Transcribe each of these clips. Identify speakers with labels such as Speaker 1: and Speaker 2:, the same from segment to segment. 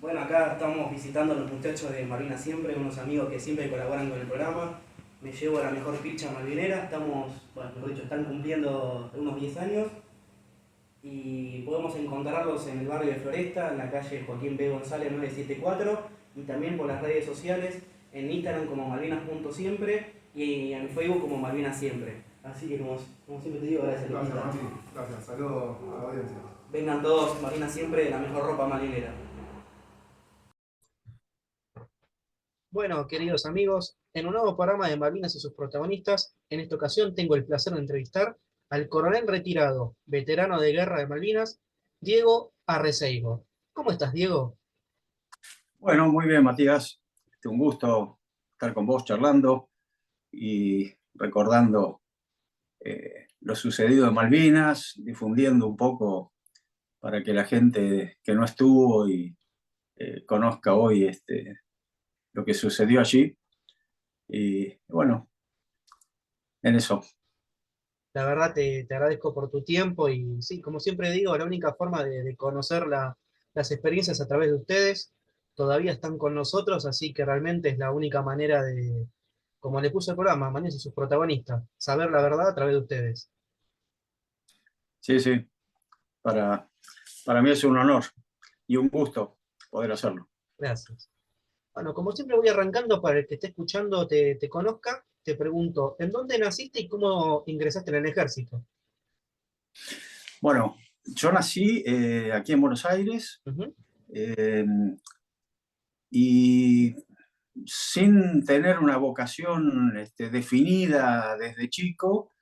Speaker 1: Bueno, acá estamos visitando a los muchachos de Malvinas Siempre, unos amigos que siempre colaboran con el programa. Me llevo a la mejor picha malvinera, estamos, bueno, mejor dicho, están cumpliendo unos 10 años y podemos encontrarlos en el barrio de Floresta, en la calle Joaquín B. González 974 y también por las redes sociales, en Instagram como malvinas.siempre y en Facebook como Malvinas Siempre. Así que como siempre te digo, gracias.
Speaker 2: Gracias, Mati. Gracias. Saludos a la audiencia.
Speaker 1: Vengan todos, Malvinas Siempre, la mejor ropa marinera. Bueno, queridos amigos, en un nuevo programa de Malvinas y sus protagonistas, en esta ocasión tengo el placer de entrevistar al coronel retirado, veterano de guerra de Malvinas, Diego Arreceiro. ¿Cómo estás, Diego?
Speaker 3: Bueno, muy bien, Matías. Un gusto estar con vos charlando y recordando lo sucedido en Malvinas, difundiendo un poco para que la gente que no estuvo y conozca hoy lo que sucedió allí. Y bueno, en eso.
Speaker 1: La verdad te agradezco por tu tiempo y sí, como siempre digo, la única forma de conocer las experiencias a través de ustedes, todavía están con nosotros, así que realmente es la única manera de, como le puse el programa, Malvinas y sus protagonistas, saber la verdad a través de ustedes.
Speaker 3: Sí, sí, para, para mí es un honor y un gusto poder hacerlo.
Speaker 1: Gracias. Bueno, como siempre voy arrancando para el que esté escuchando te conozca, te pregunto, ¿en dónde naciste y cómo ingresaste en el ejército?
Speaker 3: Bueno, yo nací aquí en Buenos Aires.
Speaker 1: Ujú.
Speaker 3: eh, y sin tener una vocación definida desde chico,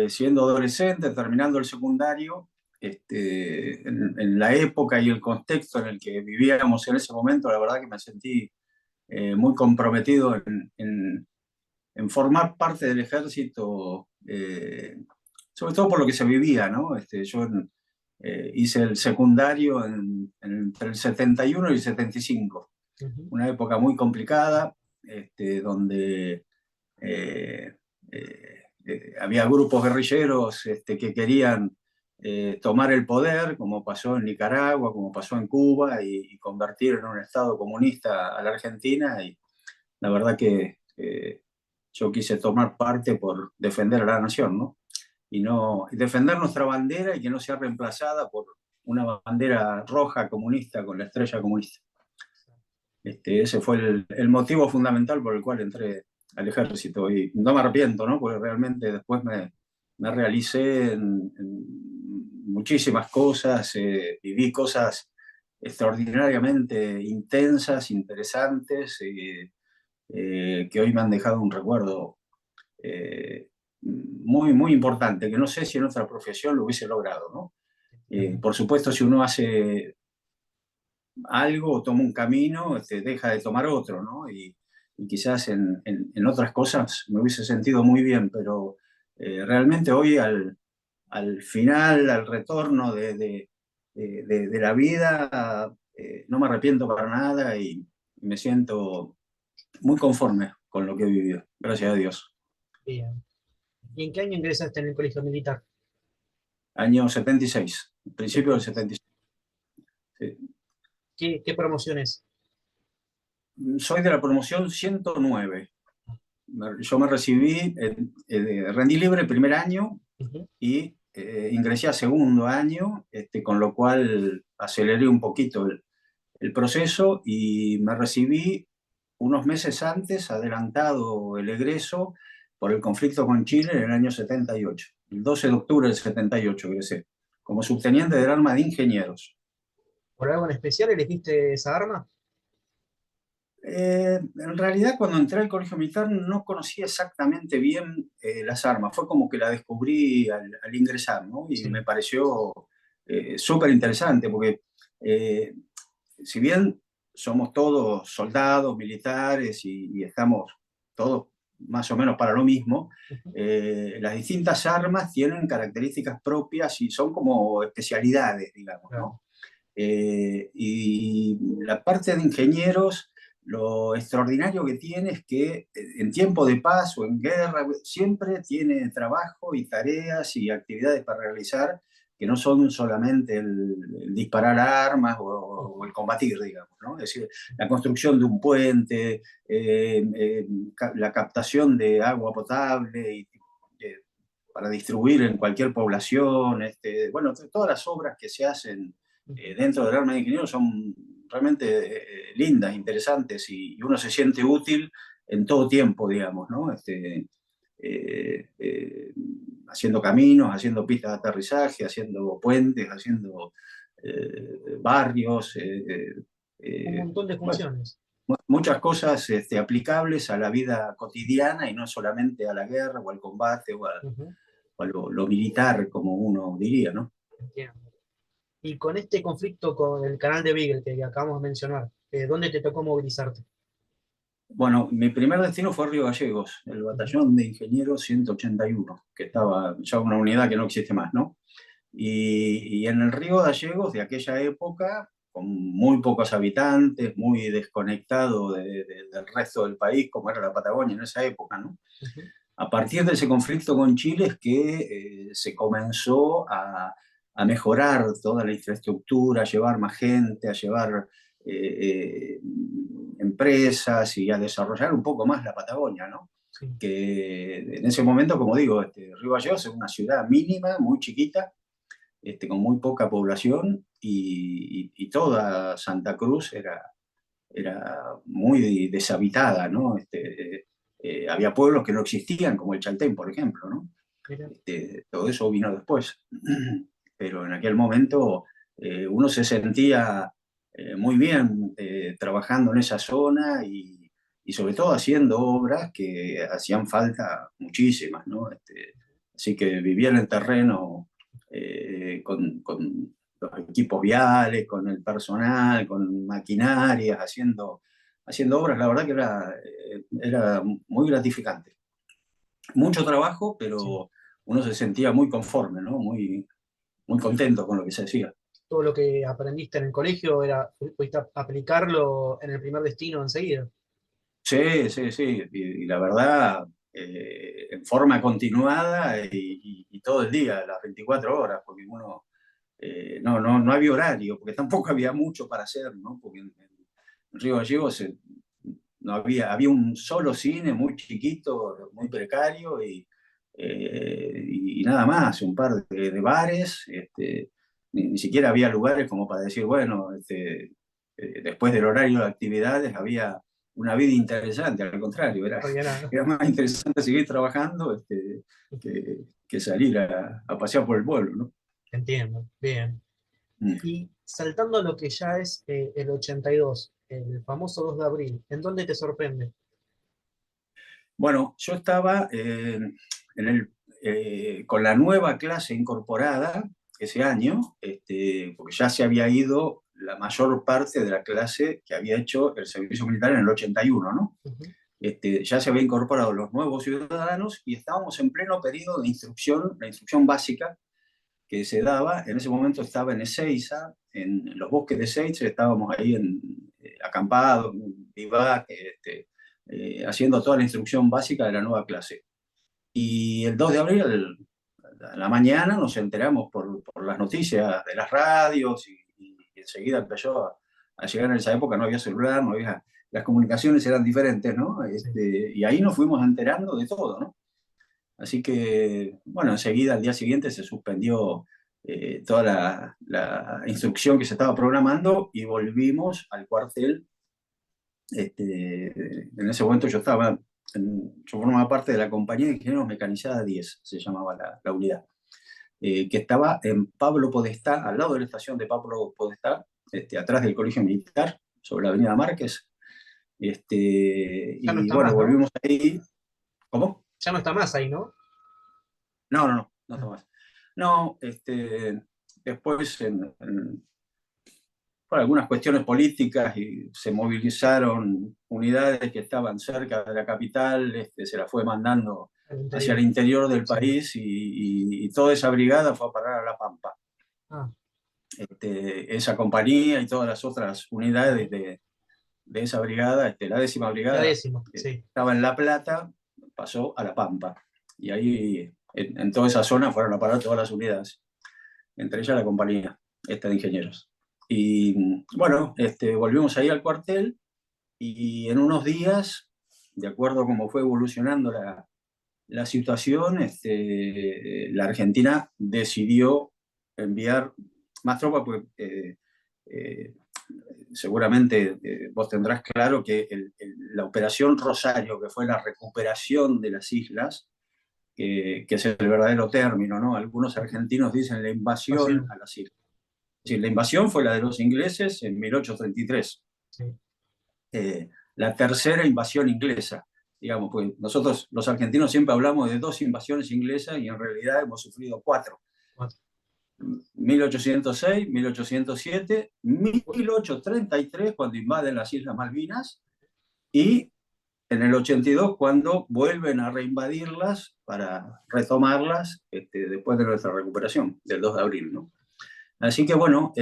Speaker 3: siendo adolescente, terminando el secundario, en la época y el contexto en el que vivíamos en ese momento, la verdad que me sentí muy comprometido en formar parte del ejército, sobre todo por lo que se vivía, ¿no? Yo hice el secundario entre el 71 y el 75,
Speaker 1: Ujú.
Speaker 3: una época muy complicada, donde eh, había grupos guerrilleros que querían tomar el poder, como pasó en Nicaragua, como pasó en Cuba, y convertir en un Estado comunista a la Argentina. Y la verdad que yo quise tomar parte por defender a la nación, ¿no? Y defender nuestra bandera y que no sea reemplazada por una bandera roja comunista con la estrella comunista. Ese fue el motivo fundamental por el cual entré al ejército y no me arrepiento, ¿no? Porque realmente después me realicé en muchísimas cosas, viví cosas extraordinariamente intensas, interesantes, que hoy me han dejado un recuerdo muy, muy importante, que no sé si en otra profesión lo hubiese logrado, ¿no? Por supuesto, si uno hace algo o toma un camino, deja de tomar otro, ¿no? Y quizás en otras cosas me hubiese sentido muy bien, pero realmente hoy al final, al retorno de la vida, no me arrepiento para nada y me siento muy conforme con lo que he vivido, gracias a Dios.
Speaker 1: Bien. ¿Y en qué año ingresaste en el colegio militar?
Speaker 3: Año 76, principio del
Speaker 1: 76.
Speaker 3: 76. Sí.
Speaker 1: ¿Qué promociones?
Speaker 3: Soy de la promoción 109. Yo me recibí, rendí libre el primer año
Speaker 1: Ujú.
Speaker 3: y ingresé a segundo año, con lo cual aceleré un poquito el proceso y me recibí unos meses antes, adelantado el egreso por el conflicto con Chile en el año 78. El 12 de octubre del 78 egresé, como subteniente del arma de ingenieros.
Speaker 1: ¿Por algo en especial elegiste esa arma?
Speaker 3: En realidad, cuando entré al colegio militar no conocía exactamente bien las armas. Fue como que la descubrí al ingresar, ¿no? Y
Speaker 1: Sí.
Speaker 3: me pareció súper interesante porque eh, si bien somos todos soldados, militares y estamos todos más o menos para lo mismo,
Speaker 1: Ujú.
Speaker 3: las distintas armas tienen características propias y son como especialidades, digamos,
Speaker 1: Claro.
Speaker 3: ¿no? Y la parte de ingenieros, lo extraordinario que tiene es que en tiempo de paz o en guerra siempre tiene trabajo y tareas y actividades para realizar que no son solamente el disparar armas o el combatir, digamos, ¿no? Es decir, la construcción de un puente, la captación de agua potable para distribuir en cualquier población, bueno, todas las obras que se hacen dentro del arma de ingeniero son realmente lindas, interesantes, y uno se siente útil en todo tiempo, digamos, ¿no? Haciendo caminos, haciendo pistas de aterrizaje, haciendo puentes, haciendo barrios.
Speaker 4: Un montón de
Speaker 3: Bueno,
Speaker 4: funciones.
Speaker 3: muchas cosas aplicables a la vida cotidiana y no solamente a la guerra o al combate o a lo militar, como uno diría, ¿no?
Speaker 4: Entiendo. Y con este conflicto con el canal de Beagle que acabamos de mencionar, ¿dónde te tocó movilizarte?
Speaker 3: Bueno, mi primer destino fue Río Gallegos, el batallón de ingenieros 181, que estaba ya una unidad que no existe más, ¿no? Y en el Río Gallegos de aquella época, con muy pocos habitantes, muy desconectado del resto del país, como era la Patagonia en esa época, ¿no? A partir de ese conflicto con Chile es que se comenzó a mejorar toda la infraestructura, a llevar más gente, a llevar empresas y a desarrollar un poco más la Patagonia, ¿no?
Speaker 4: Sí.
Speaker 3: Que en ese momento, como digo, Río Gallegos es una ciudad mínima, muy chiquita, con muy poca población, y toda Santa Cruz era muy deshabitada, ¿no? Había pueblos que no existían, como el Chaltén, por ejemplo, ¿no? Todo eso vino después. Pero en aquel momento uno se sentía muy bien trabajando en esa zona y sobre todo haciendo obras que hacían falta muchísimas, ¿no? Así que vivía en el terreno con los equipos viales, con el personal, con maquinarias, haciendo obras. La verdad que era muy gratificante. Mucho trabajo, pero uno se sentía muy conforme, ¿no? Muy contento con lo que se hacía.
Speaker 4: Todo lo que aprendiste en el colegio pudiste aplicarlo en el primer destino enseguida.
Speaker 3: Sí, sí, sí. Y la verdad, en forma continuada y todo el día, las 24 horas, porque uno no había horario, porque tampoco había mucho para hacer, ¿no? Porque en Río Gallegos no había un solo cine muy chiquito, muy precario, y nada más, un par de bares, ni siquiera había lugares como para decir, bueno, después del horario de actividades había una vida interesante, al contrario,
Speaker 4: No había nada.
Speaker 3: era más interesante seguir trabajando que salir a pasear por el pueblo, ¿no?
Speaker 4: Entiendo, bien.
Speaker 3: Mm.
Speaker 4: Y saltando a lo que ya es el 82, el famoso 2 de abril, ¿en dónde te sorprende?
Speaker 3: Bueno, yo estaba con la nueva clase incorporada ese año, porque ya se había ido la mayor parte de la clase que había hecho el servicio militar en el 81, ¿no? Ya se había incorporado los nuevos ciudadanos y estábamos en pleno periodo de instrucción, la instrucción básica que se daba. En ese momento estaba en Ezeiza, en los bosques de Ezeiza, estábamos ahí acampados, en vivac, haciendo toda la instrucción básica de la nueva clase. Y el 2 de abril, a la mañana, nos enteramos por las noticias de las radios y enseguida empezó a llegar. En esa época no había celular, las comunicaciones eran diferentes, ¿no? Y ahí nos fuimos enterando de todo, ¿no? Así que, bueno, enseguida, al día siguiente, se suspendió toda la instrucción que se estaba programando y volvimos al cuartel. En ese momento yo formaba parte de la compañía de ingenieros mecanizada 10, se llamaba la unidad, que estaba en Pablo Podestá, al lado de la estación de Pablo Podestá, atrás del Colegio Militar, sobre la Avenida Márquez.
Speaker 4: Ya no
Speaker 3: Y
Speaker 4: está
Speaker 3: bueno,
Speaker 4: más, ¿no?
Speaker 3: volvimos ahí. ¿Cómo?
Speaker 4: Ya no está más ahí, ¿no?
Speaker 3: No está más. No, después por algunas cuestiones políticas y se movilizaron unidades que estaban cerca de la capital, se la fue mandando hacia el interior del país y toda esa brigada fue a parar a La Pampa. Esa compañía y todas las otras unidades de esa brigada, la 10ª brigada,
Speaker 4: La 10ª, sí.
Speaker 3: estaba en La Plata, pasó a La Pampa. Y ahí, en toda esa zona, fueron a parar todas las unidades. entre ellas la compañía esta de ingenieros. Y bueno, volvimos ahí al cuartel y en unos días, de acuerdo a cómo fue evolucionando la situación, la Argentina decidió enviar más tropas, porque seguramente vos tendrás claro que la Operación Rosario, que fue la recuperación de las islas, que es el verdadero término, ¿no? Algunos argentinos dicen la invasión a las islas. Es decir, la invasión fue la de los ingleses en 1833.
Speaker 4: Sí.
Speaker 3: La tercera invasión inglesa, digamos, pues nosotros los argentinos siempre hablamos de 2 invasiones inglesas y en realidad hemos sufrido 4. 1806, 1807, 1833 cuando invaden las Islas Malvinas y en el 82 cuando vuelven a reinvadirlas para retomarlas después de nuestra recuperación del 2 de abril, ¿no? Así que bueno,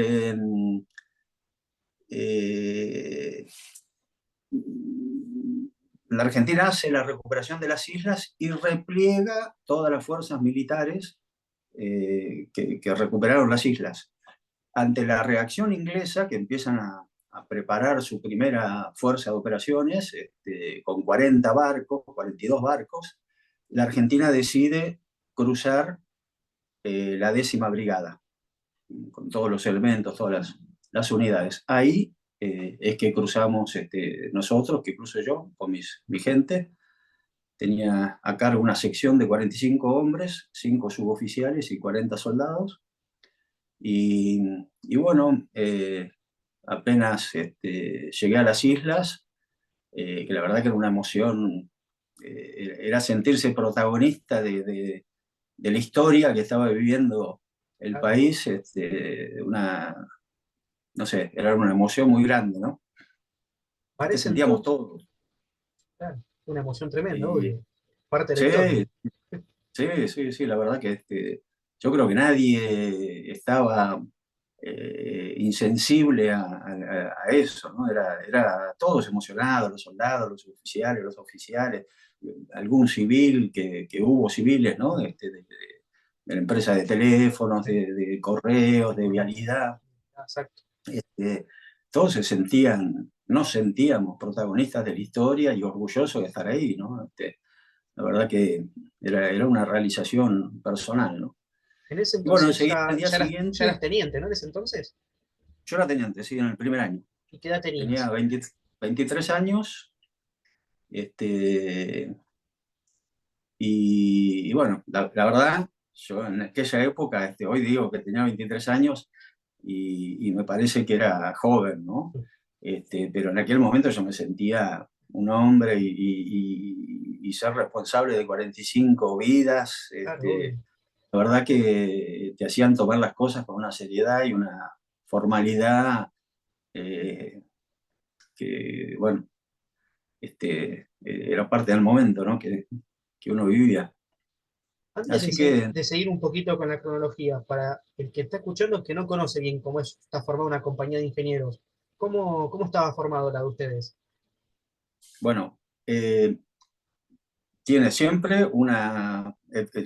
Speaker 3: la Argentina hace la recuperación de las islas y repliega todas las fuerzas militares que recuperaron las islas. Ante la reacción inglesa, que empiezan a preparar su primera fuerza de operaciones, con 40 barcos, 42 barcos, la Argentina decide cruzar la 10ª Brigada, con todos los elementos, todas las unidades. Ahí es que cruzamos nosotros, que cruzo yo con mi gente. Tenía a cargo una sección de 45 hombres, 5 suboficiales y 40 soldados. Y bueno, apenas llegué a las islas, que la verdad que era una emoción, era sentirse protagonista de la historia que estaba viviendo el país, no sé, era una emoción muy grande, ¿no? Que
Speaker 4: Parece
Speaker 3: sentíamos
Speaker 4: entonces,
Speaker 3: todos.
Speaker 4: claro, una emoción tremenda,
Speaker 3: Y,
Speaker 4: obvio. Parte de la historia.
Speaker 3: sí, sí, la verdad que yo creo que nadie estaba insensible a eso, ¿no? Era todos emocionados, los soldados, los oficiales, algún civil, que hubo civiles, ¿no? De la empresa de teléfonos, de correos, de vialidad.
Speaker 4: Exacto.
Speaker 3: Todos nos sentíamos protagonistas de la historia y orgullosos de estar ahí, ¿no? La verdad que era una realización personal, ¿no?
Speaker 4: En ese
Speaker 3: Y bueno,
Speaker 4: entonces
Speaker 3: enseguida, al día
Speaker 4: ya eras
Speaker 3: siguiente,
Speaker 4: teniente, ¿no? En ese entonces.
Speaker 3: yo era teniente, sí, en el primer año.
Speaker 4: ¿Y qué edad
Speaker 3: Tenía
Speaker 4: tenías?
Speaker 3: 23 años, este, y bueno, la verdad, yo en aquella época, hoy digo que tenía 23 años y me parece que era joven, ¿no? Pero en aquel momento yo me sentía un hombre y ser responsable de 45 vidas,
Speaker 4: Claro, obvio.
Speaker 3: la verdad que te hacían tomar las cosas con una seriedad y una formalidad que, bueno, era parte del momento, ¿no? que uno vivía.
Speaker 4: Antes
Speaker 3: Así que,
Speaker 4: de seguir un poquito con la cronología, para el que está escuchando que no conoce bien cómo está formada una compañía de ingenieros, ¿cómo estaba formado la de ustedes?
Speaker 3: bueno, tiene siempre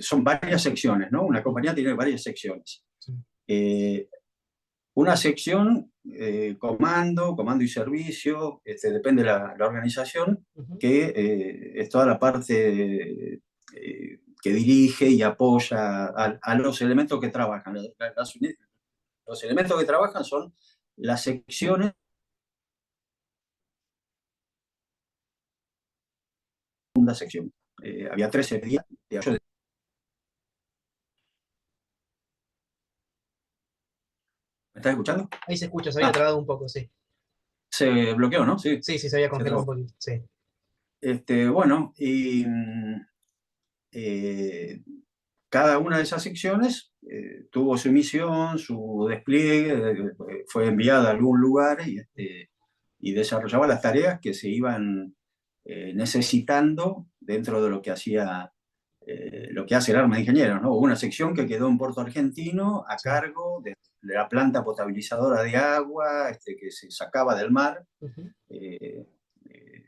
Speaker 3: son varias secciones, ¿no? Una compañía tiene varias secciones.
Speaker 4: Sí.
Speaker 3: Una sección, comando y servicio, depende de la organización,
Speaker 4: Ujú.
Speaker 3: que es toda la parte que dirige y apoya a los elementos que trabajan. Los elementos que trabajan son las secciones de segunda sección. Había 13 días. ¿Me estás escuchando?
Speaker 4: Ahí se escucha, se había
Speaker 3: Ah,
Speaker 4: trabado un poco, sí.
Speaker 3: se bloqueó, ¿no? Sí,
Speaker 4: Sí, se había
Speaker 3: se
Speaker 4: congelado un
Speaker 3: trabó.
Speaker 4: poquito, sí.
Speaker 3: Bueno, y eh, cada una de esas secciones tuvo su misión, su despliegue, fue enviada a algún lugar y desarrollaba las tareas que se iban necesitando dentro de lo que hace el arma de ingenieros, ¿no? Hubo una sección que quedó en Puerto Argentino a
Speaker 4: Sí.
Speaker 3: cargo de la planta potabilizadora de agua que se sacaba del mar,
Speaker 4: Ujú.
Speaker 3: eh, eh,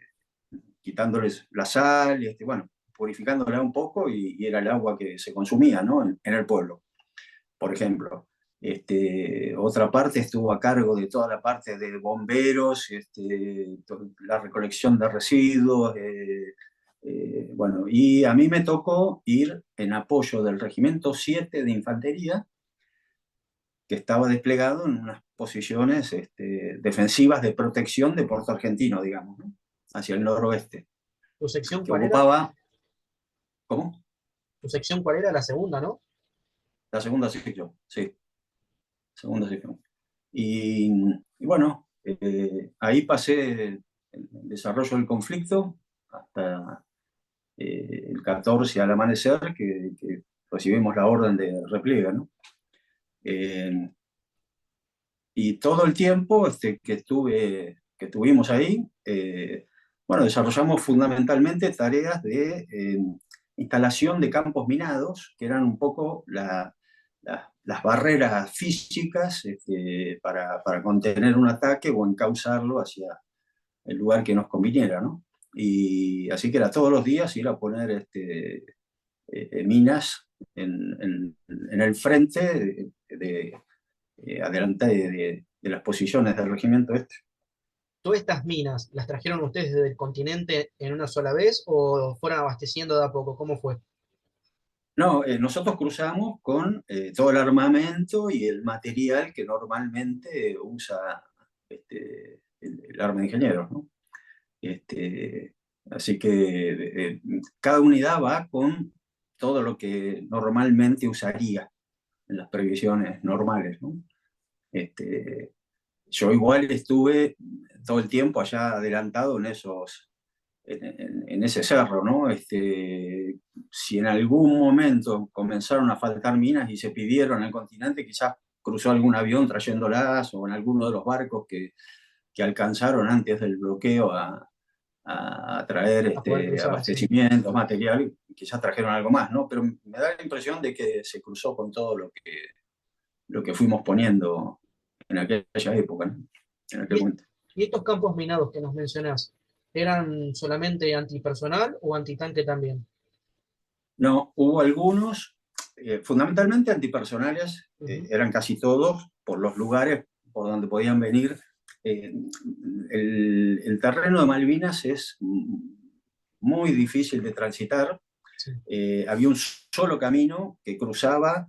Speaker 3: quitándoles la sal, bueno, purificándola un poco y era el agua que se consumía, ¿no? en el pueblo, por ejemplo. Otra parte estuvo a cargo de toda la parte de bomberos, la recolección de residuos. Bueno, y a mí me tocó ir en apoyo del Regimiento 7 de Infantería, que estaba desplegado en unas posiciones defensivas de protección de Puerto Argentino, digamos, ¿no? Hacia el noroeste,
Speaker 4: ¿Tu sección
Speaker 3: que
Speaker 4: cuál era?
Speaker 3: ocupaba, ¿cómo?
Speaker 4: ¿Tu sección cuál era? La segunda, ¿no?
Speaker 3: La segunda sección, sí, segunda sección. Y bueno, ahí pasé el desarrollo del conflicto hasta el 14 al amanecer, que recibimos la orden de repliegue, ¿no? Eh, y todo el tiempo que estuvimos ahí, bueno, desarrollamos fundamentalmente tareas de instalación de campos minados, que eran un poco las barreras físicas para contener un ataque o encauzarlo hacia el lugar que nos conviniera, ¿no? Y así que era todos los días ir a poner minas en el frente adelante de las posiciones del regimiento este.
Speaker 4: ¿Todas estas minas las trajeron ustedes desde el continente en una sola vez o fueron abasteciendo de a poco? ¿Cómo fue?
Speaker 3: No, nosotros cruzamos con todo el armamento y el material que normalmente usa el arma de ingenieros, ¿no? Así que cada unidad va con todo lo que normalmente usaría en las previsiones normales, ¿no? Yo igual estuve todo el tiempo allá adelantado en ese cerro, ¿no? Si en algún momento comenzaron a faltar minas y se pidieron al continente, quizás cruzó algún avión trayéndolas o en alguno de los barcos que alcanzaron antes del bloqueo a traer
Speaker 4: A poder cruzar, sí.
Speaker 3: abastecimientos, material, quizás trajeron algo más, ¿no? Pero me da la impresión de que se cruzó con todo lo que fuimos poniendo en aquella época, ¿no? En aquel
Speaker 4: ¿Y,
Speaker 3: momento.
Speaker 4: y estos campos minados que nos mencionás, eran solamente antipersonal o antitanque también?
Speaker 3: No, hubo algunos, fundamentalmente antipersonales,
Speaker 4: Ujú,
Speaker 3: eran casi todos por los lugares por donde podían venir. Eh, el terreno de Malvinas es muy difícil de transitar.
Speaker 4: sí,
Speaker 3: Había un solo camino que cruzaba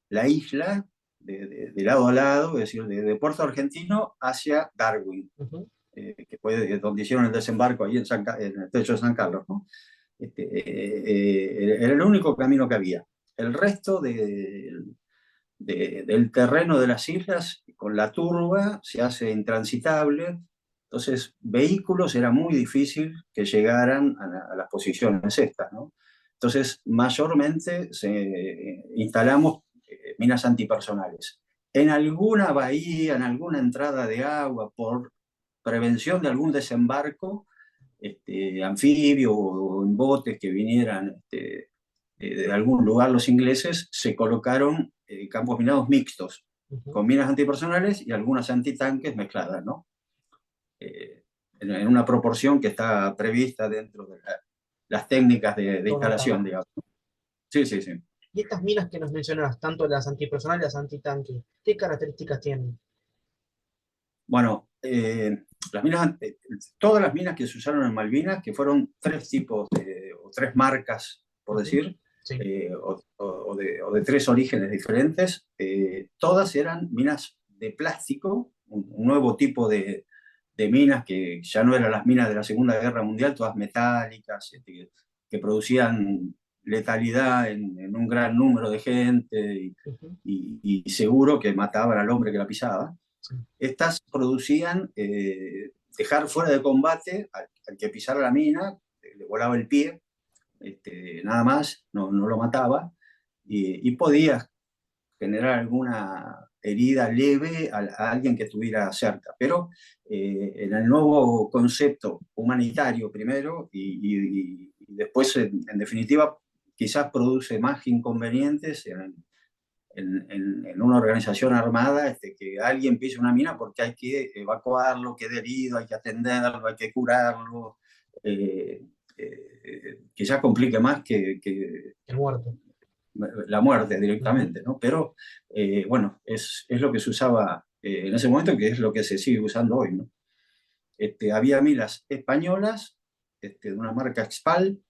Speaker 3: la isla de lado a lado, es decir, de Puerto Argentino hacia Darwin,
Speaker 4: ujú.
Speaker 3: que fue donde hicieron el desembarco ahí en el techo de San Carlos, ¿no? Era el único camino que había. El resto del terreno de las islas, con la turba, se hace intransitable. Entonces, vehículos era muy difícil que llegaran a las posiciones estas, ¿no? Entonces, mayormente instalamos minas antipersonales. En alguna bahía, en alguna entrada de agua, por prevención de algún desembarco, anfibio o en botes que vinieran de algún lugar los ingleses, se colocaron campos minados mixtos,
Speaker 4: Ujú.
Speaker 3: con minas antipersonales y algunas antitanques mezcladas, ¿no? Eh, en una proporción que está prevista dentro de las técnicas de
Speaker 4: Todo notable.
Speaker 3: instalación, digamos. Sí, sí, sí.
Speaker 4: Y estas minas que nos mencionás, tanto las antipersonal y las antitanque, ¿qué características tienen?
Speaker 3: Bueno, todas las minas que se usaron en Malvinas, que fueron tres tipos o tres marcas, por
Speaker 4: Ujú,
Speaker 3: decir,
Speaker 4: sí,
Speaker 3: o de tres orígenes diferentes, todas eran minas de plástico, un nuevo tipo de minas que ya no eran las minas de la Segunda Guerra Mundial, todas metálicas, que producían letalidad en un gran número de gente
Speaker 4: ujú,
Speaker 3: y seguro que mataban al hombre que la pisaba.
Speaker 4: sí,
Speaker 3: Estas producían dejar fuera de combate al que pisara la mina, le volaba el pie, nada más, no lo mataba, y podía generar alguna herida leve a alguien que estuviera cerca. Pero en el nuevo concepto humanitario primero y después, en definitiva, quizás produce más inconvenientes en una organización armada, que alguien pise una mina porque hay que evacuarlo, quede herido, hay que atenderlo, hay que curarlo. Quizás complique más
Speaker 4: el muerto.
Speaker 3: la muerte directamente, ¿no? Pero bueno, es lo que se usaba en ese momento, que es lo que se sigue usando hoy, ¿no? Había minas españolas de una marca Expal,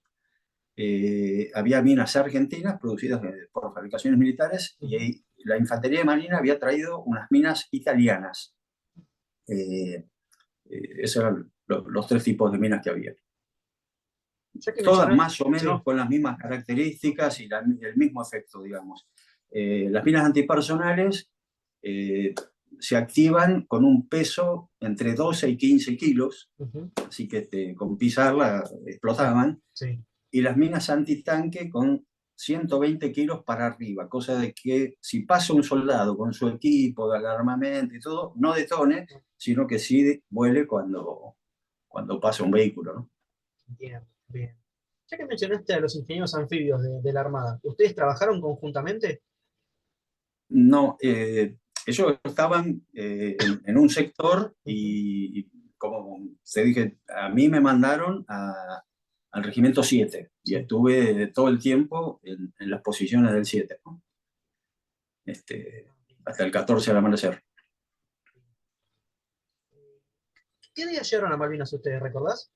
Speaker 3: había minas argentinas producidas por fabricaciones militares y la infantería de marina había traído unas minas italianas. Esos eran los tres tipos de minas que había.
Speaker 4: Ya que
Speaker 3: Todas
Speaker 4: mencionaste,
Speaker 3: más o menos
Speaker 4: sí,
Speaker 3: con las mismas características y el mismo efecto, digamos. Las minas antipersonales se activan con un peso entre 12 y 15 kilos,
Speaker 4: ujú,
Speaker 3: así que con pisarla explotaban,
Speaker 4: sí,
Speaker 3: y las minas antitanque con 120 kilos para arriba, cosa de que si pasa un soldado con su equipo de armamento y todo, no detone, sino que sí vuele cuando pasa un vehículo, ¿no?
Speaker 4: bien, bien. Ya que mencionaste a los ingenieros anfibios de la Armada, ¿ustedes trabajaron conjuntamente?
Speaker 3: No, ellos estaban en un sector
Speaker 4: Ujú,
Speaker 3: y, como te dije, a mí me mandaron al Regimiento 7 y
Speaker 4: sí.
Speaker 3: estuve todo el tiempo en las posiciones del 7, ¿no? Hasta el 14 al amanecer.
Speaker 4: ¿Qué día llegaron a Malvinas ustedes, recordás?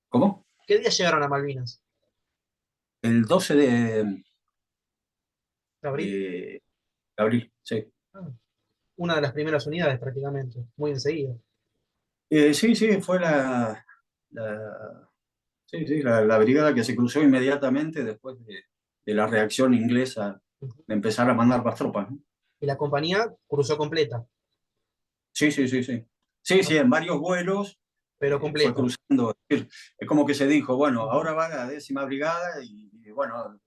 Speaker 3: ¿Cómo?
Speaker 4: ¿Qué día llegaron a Malvinas?
Speaker 3: El 12
Speaker 4: ¿De abril?
Speaker 3: de abril, sí.
Speaker 4: Ah, una de las primeras unidades prácticamente, muy enseguida.
Speaker 3: Sí, sí, fue sí, sí, la brigada que se cruzó inmediatamente después de la reacción inglesa
Speaker 4: Ujú.
Speaker 3: de empezar a mandar más tropas, ¿no?
Speaker 4: Y la compañía cruzó completa,
Speaker 3: Sí, sí, sí, sí. Sí, sí,
Speaker 4: ¿no?
Speaker 3: en varios vuelos
Speaker 4: Pero
Speaker 3: fue
Speaker 4: completa.
Speaker 3: cruzando. Es como que se dijo, bueno,
Speaker 4: Ujú,
Speaker 3: ahora va la 10ª brigada y, bueno,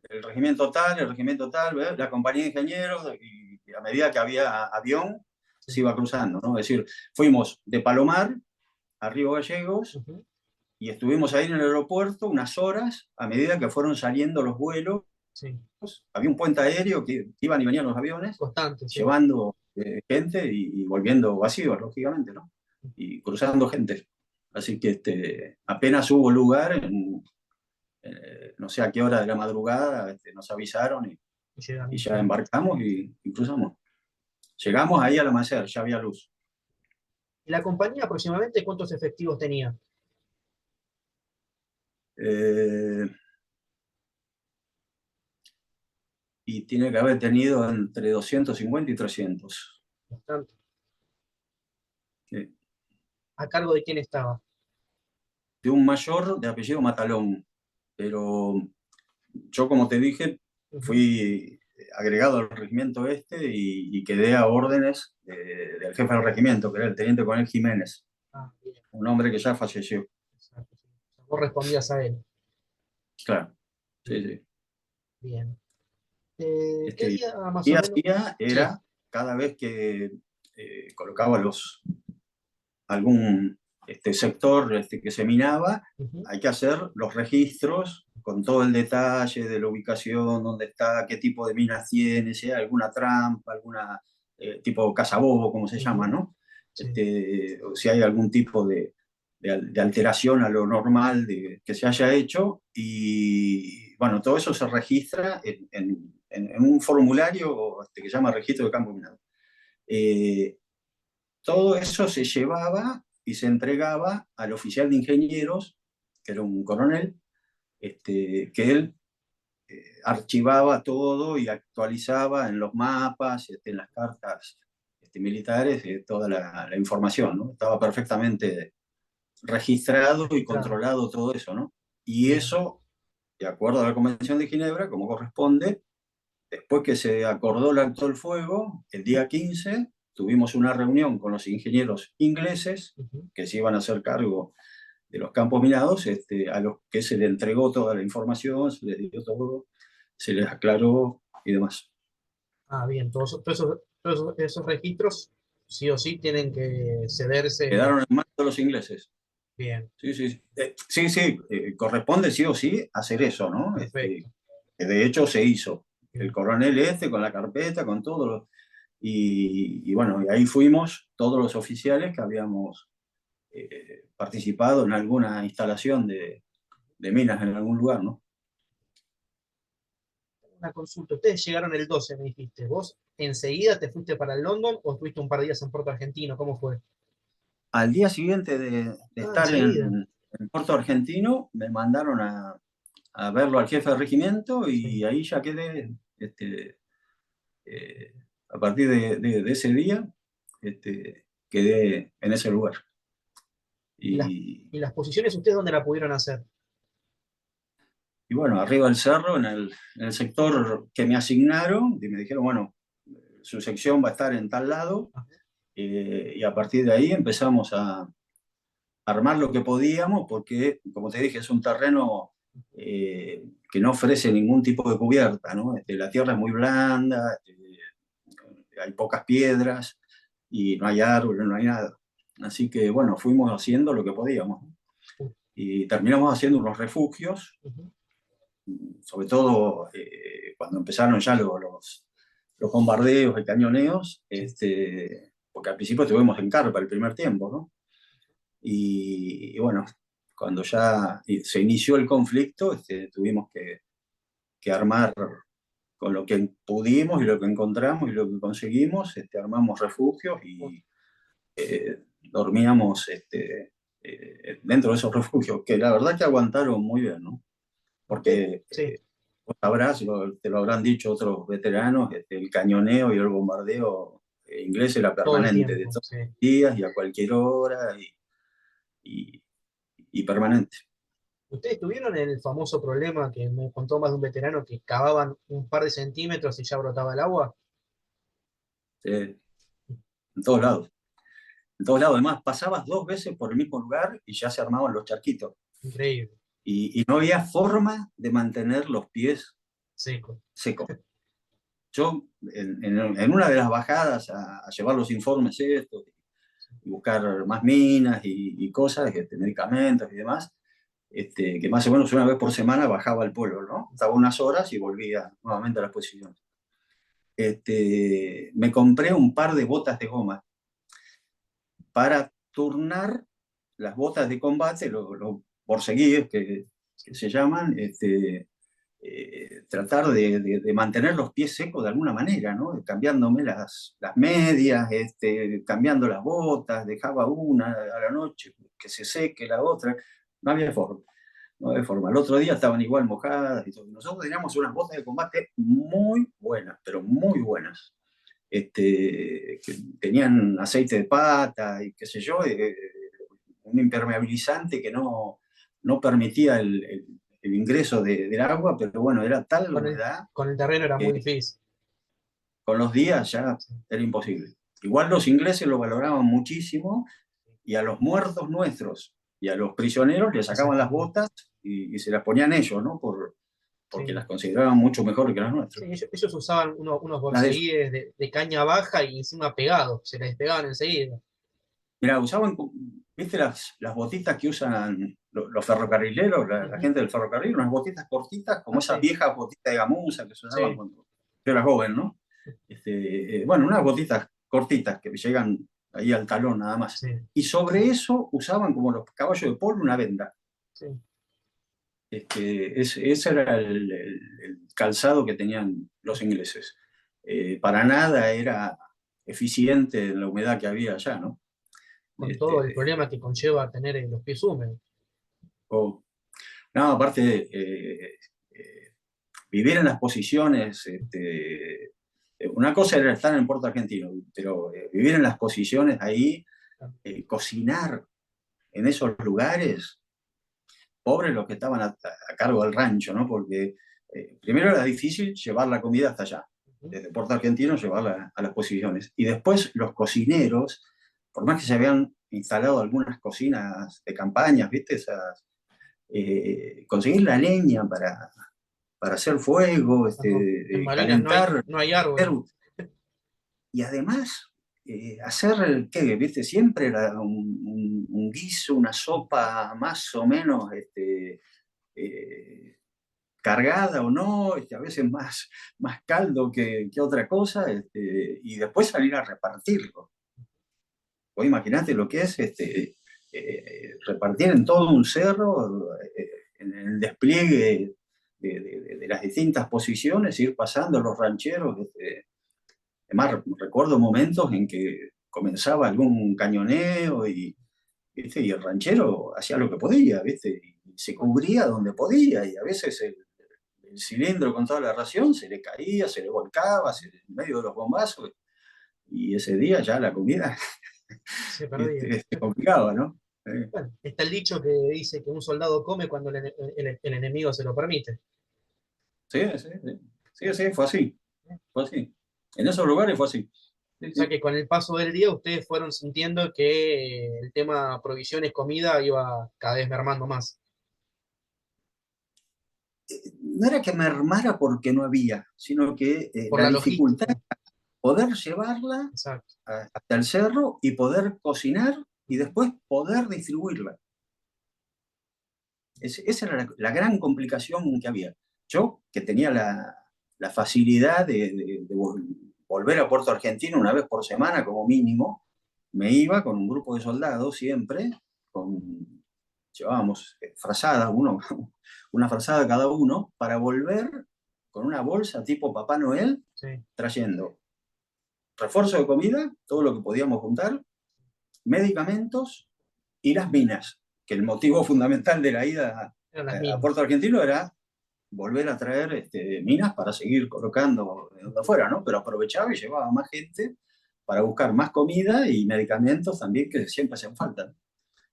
Speaker 3: el regimiento tal, ¿ves? La compañía de ingenieros y a medida que había avión
Speaker 4: sí,
Speaker 3: se iba cruzando, ¿no? Es decir, fuimos de Palomar a Río Gallegos
Speaker 4: ujú,
Speaker 3: y estuvimos ahí en el aeropuerto unas horas a medida que fueron saliendo los vuelos.
Speaker 4: sí,
Speaker 3: Había un puente aéreo que iban y venían los aviones
Speaker 4: constante, sí.
Speaker 3: llevando gente y volviendo vacíos, lógicamente, ¿no? Y cruzando gente. Así que apenas hubo lugar, no sé a qué hora de la madrugada, nos avisaron
Speaker 4: Y
Speaker 3: y
Speaker 4: llegaron,
Speaker 3: ya
Speaker 4: sí.
Speaker 3: embarcamos y cruzamos. Llegamos ahí al amanecer, ya había luz.
Speaker 4: ¿Y la compañía aproximadamente cuántos efectivos tenía?
Speaker 3: Eh, y tiene que haber tenido entre 250 y 300.
Speaker 4: Bastante.
Speaker 3: Sí.
Speaker 4: ¿A cargo de quién estaba?
Speaker 3: De un mayor de apellido Matalón, pero yo, como te dije,
Speaker 4: Ujú.
Speaker 3: fui agregado al regimiento y quedé a órdenes del jefe del regimiento, que era el teniente coronel Jiménez,
Speaker 4: Ah, bien,
Speaker 3: un hombre que ya falleció.
Speaker 4: exacto, sí. O sea, vos respondías a él.
Speaker 3: Claro, sí,
Speaker 4: Bien,
Speaker 3: sí.
Speaker 4: bien. ¿Qué
Speaker 3: Y
Speaker 4: día más o
Speaker 3: y
Speaker 4: menos?
Speaker 3: hacía
Speaker 4: Sí.
Speaker 3: era, cada vez que colocaba algún sector que se minaba,
Speaker 4: Ujú,
Speaker 3: hay que hacer los registros con todo el detalle de la ubicación, dónde está, qué tipo de minas tiene, si hay alguna trampa, alguna tipo cazabobo, como se llama,
Speaker 4: ujú,
Speaker 3: ¿no?
Speaker 4: sí,
Speaker 3: O si hay algún tipo de alteración a lo normal que se haya hecho. Y bueno, todo eso se registra en un formulario que se llama registro de campo minado. Eh, Todo eso se llevaba y se entregaba al oficial de ingenieros, que era un coronel, que él archivaba todo y actualizaba en los mapas, en las cartas militares, toda la información, ¿no? Estaba perfectamente registrado y
Speaker 4: registrado.
Speaker 3: controlado todo eso, ¿no? Y
Speaker 4: Bien.
Speaker 3: eso, de acuerdo a la Convención de Ginebra, como corresponde, después que se acordó el alto el fuego, el día 15 tuvimos una reunión con los ingenieros ingleses
Speaker 4: Ujú.
Speaker 3: que se iban a hacer cargo de los campos minados, a los que se les entregó toda la información, se les dio todo, se les aclaró y demás.
Speaker 4: Ah, bien. Todos esos registros sí o sí tienen que cederse.
Speaker 3: Quedaron en manos de los ingleses.
Speaker 4: Bien,
Speaker 3: Sí, sí, sí, sí, corresponde sí o sí hacer eso, ¿no?
Speaker 4: perfecto.
Speaker 3: Que de hecho se hizo. El
Speaker 4: Bien.
Speaker 3: coronel con la carpeta, con todo, y bueno, y ahí fuimos todos los oficiales que habíamos participado en alguna instalación de minas en algún lugar, ¿no?
Speaker 4: una consulta. Ustedes llegaron el 12, me dijiste. ¿Vos enseguida te fuiste para el London o estuviste un par de días en Puerto Argentino? ¿Cómo fue?
Speaker 3: Al día siguiente de
Speaker 4: Ah,
Speaker 3: estar
Speaker 4: enseguida.
Speaker 3: en Puerto Argentino, me mandaron a verlo al jefe de regimiento y
Speaker 4: Sí.
Speaker 3: ahí ya quedé, eh, a partir de ese día, quedé en ese lugar.
Speaker 4: ¿Y
Speaker 3: Y,
Speaker 4: y las posiciones ustedes dónde la pudieron hacer?
Speaker 3: y bueno, arriba del cerro, en el sector que me asignaron, y me dijeron, bueno, su sección va a estar en tal lado,
Speaker 4: Ajá.
Speaker 3: y a partir de ahí empezamos a armar lo que podíamos, porque, como te dije, es un terreno que no ofrece ningún tipo de cubierta, ¿no? La tierra es muy blanda, hay pocas piedras y no hay árboles, no hay nada. Así que, bueno, fuimos haciendo lo que podíamos. Y terminamos haciendo unos refugios,
Speaker 4: Ujú.
Speaker 3: sobre todo cuando empezaron ya los bombardeos y cañoneos,
Speaker 4: Sí.
Speaker 3: porque al principio estuvimos en carpa el primer tiempo, ¿no? Y bueno, cuando ya se inició el conflicto, tuvimos que armar con lo que pudimos y lo que encontramos y lo que conseguimos, armamos refugios y dormíamos dentro de esos refugios, que la verdad que aguantaron muy bien, ¿no?
Speaker 4: Usted,
Speaker 3: Porque
Speaker 4: sí,
Speaker 3: vos sabrás, te lo habrán dicho otros veteranos, el cañoneo y el bombardeo inglés era
Speaker 4: todo el
Speaker 3: permanente, de
Speaker 4: tiempo,
Speaker 3: todos
Speaker 4: sí.
Speaker 3: los días y a cualquier hora y, y permanente.
Speaker 4: ¿Ustedes tuvieron el famoso problema que me contó más de un veterano que cavaban un par de centímetros y ya brotaba el agua?
Speaker 3: En todos lados. En todos lados. Además, pasabas 2 veces por el mismo lugar y ya se armaban los charquitos.
Speaker 4: Increíble,
Speaker 3: Y no había forma de mantener los pies
Speaker 4: seco.
Speaker 3: secos. Yo, en una de las bajadas a llevar los informes estos y buscar más minas y cosas, medicamentos y demás, que más o menos una vez por semana bajaba al pueblo, ¿no? Estaba unas horas y volvía nuevamente a las posiciones. Me compré un par de botas de goma para turnar las botas de combate, los borseguíes que se llaman, tratar de mantener los pies secos de alguna manera, ¿no? Cambiándome las medias, cambiando las botas, dejaba una a la noche que se seque la otra, no había forma. No había forma. El otro día estaban igual mojadas y todo. Nosotros teníamos unas botas de combate muy buenas, pero muy buenas. Que tenían aceite de pata y qué sé yo, un impermeabilizante que no permitía el ingreso del agua, pero bueno, era tal la
Speaker 4: Con el,
Speaker 3: humedad
Speaker 4: con el terreno era muy
Speaker 3: que
Speaker 4: difícil.
Speaker 3: con los días ya
Speaker 4: Sí.
Speaker 3: era imposible. Igual los ingleses lo valoraban muchísimo y a los muertos nuestros y a los prisioneros les
Speaker 4: Le
Speaker 3: sacaban las
Speaker 4: sacaban.
Speaker 3: botas y se las ponían ellos, ¿no? Porque
Speaker 4: Sí.
Speaker 3: las consideraban mucho mejor que las
Speaker 4: Sí,
Speaker 3: nuestras.
Speaker 4: ellos usaban unos
Speaker 3: Las de,
Speaker 4: borceguíes de caña baja y encima pegados, se les despegaban enseguida.
Speaker 3: Mira, usaban, ¿viste las botitas que usan los ferrocarrileros, la
Speaker 4: Ujú.
Speaker 3: gente del ferrocarril? Unas botitas cortitas, como
Speaker 4: Ah,
Speaker 3: esas
Speaker 4: sí,
Speaker 3: viejas botitas de gamuza que se usaban
Speaker 4: sí,
Speaker 3: cuando yo era joven, ¿no? Bueno, unas botitas cortitas que llegan ahí al talón nada más.
Speaker 4: sí,
Speaker 3: Y sobre eso usaban, como los caballos de polo, una venda.
Speaker 4: sí.
Speaker 3: Ese era el calzado que tenían los ingleses. Para nada era eficiente en la humedad que había allá, ¿no?
Speaker 4: Con todo el
Speaker 3: Este,
Speaker 4: problema que conlleva tener los pies húmedos.
Speaker 3: o- no, aparte, vivir en las posiciones, una cosa era estar en Puerto Argentino, pero vivir en las posiciones ahí, cocinar en esos lugares, pobres los que estaban a cargo del rancho, ¿no? Porque primero era difícil llevar la comida hasta allá,
Speaker 4: Ujú.
Speaker 3: desde Puerto Argentino llevarla a las posiciones. Y después los cocineros, por más que se habían instalado algunas cocinas de campañas, ¿viste? Conseguir la leña para hacer fuego,
Speaker 4: Ajá. En Malvinas
Speaker 3: calentar,
Speaker 4: no hay árboles.
Speaker 3: y además hacer, ¿qué? ¿Viste? Siempre era un guiso, una sopa más o menos eh, cargada o no, a veces más caldo que otra cosa, y después salir a repartirlo. Vos imaginate lo que es repartir en todo un cerro, en el despliegue de las distintas posiciones, ir pasando los rancheros. Además, recuerdo momentos en que comenzaba algún cañoneo ¿viste? Y el ranchero hacía lo que podía, ¿viste? Y se cubría donde podía, y a veces el cilindro con toda la ración se le caía, se le volcaba en medio de los bombazos, y ese día ya la comida
Speaker 4: Se perdía.
Speaker 3: se complicaba, ¿no?
Speaker 4: Bueno, está el dicho que dice que un soldado come cuando el enemigo se lo permite.
Speaker 3: Sí, sí, sí, sí, sí, fue así, fue así. En esos lugares fue así. Sí,
Speaker 4: O sea
Speaker 3: sí.
Speaker 4: que con el paso del día ustedes fueron sintiendo que el tema provisiones, comida iba cada vez mermando más.
Speaker 3: No era que mermara porque no había, sino que
Speaker 4: Por
Speaker 3: la
Speaker 4: la
Speaker 3: dificultad
Speaker 4: logística.
Speaker 3: poder llevarla
Speaker 4: Exacto.
Speaker 3: hasta el cerro y poder cocinar y después poder distribuirla. Esa era la gran complicación que había. Yo, que tenía la facilidad de volver a Puerto Argentino una vez por semana como mínimo, me iba con un grupo de soldados siempre, llevábamos frazadas, una frazada cada uno, para volver con una bolsa tipo Papá Noel,
Speaker 4: Sí.
Speaker 3: trayendo refuerzo de comida, todo lo que podíamos juntar, medicamentos y las minas, que el motivo fundamental de la ida
Speaker 4: Eran las
Speaker 3: a
Speaker 4: minas.
Speaker 3: Puerto Argentino era volver a traer minas para seguir colocando de donde fuera, ¿no? Pero aprovechaba y llevaba más gente para buscar más comida y medicamentos también que siempre hacen falta.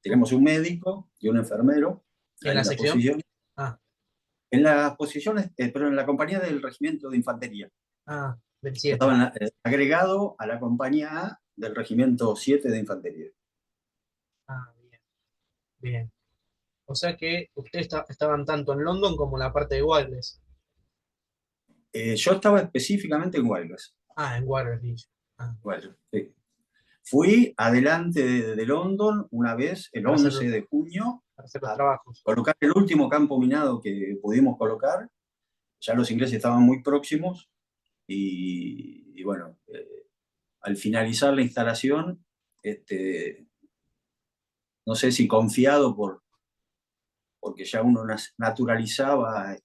Speaker 3: Tenemos un médico y un enfermero
Speaker 4: ¿En
Speaker 3: ahí
Speaker 4: la
Speaker 3: en la
Speaker 4: sección?
Speaker 3: posición.
Speaker 4: Ah,
Speaker 3: En las posiciones, pero en la compañía del regimiento de infantería.
Speaker 4: del
Speaker 3: Yo
Speaker 4: 7.
Speaker 3: estaba agregado a la compañía A del regimiento 7 de infantería.
Speaker 4: Ah, bien, bien. O sea que ustedes estaban tanto en London como en la parte de Wales.
Speaker 3: Yo estaba específicamente en Huelgas.
Speaker 4: Ah, en Waterloo. Ah,
Speaker 3: Bueno, sí. Fui adelante de London una vez, el
Speaker 4: para hacer,
Speaker 3: 11 de junio,
Speaker 4: para hacer los
Speaker 3: a
Speaker 4: trabajos.
Speaker 3: colocar el último campo minado que pudimos colocar. Ya los ingleses estaban muy próximos y bueno, al finalizar la instalación, no sé si confiado porque ya uno naturalizaba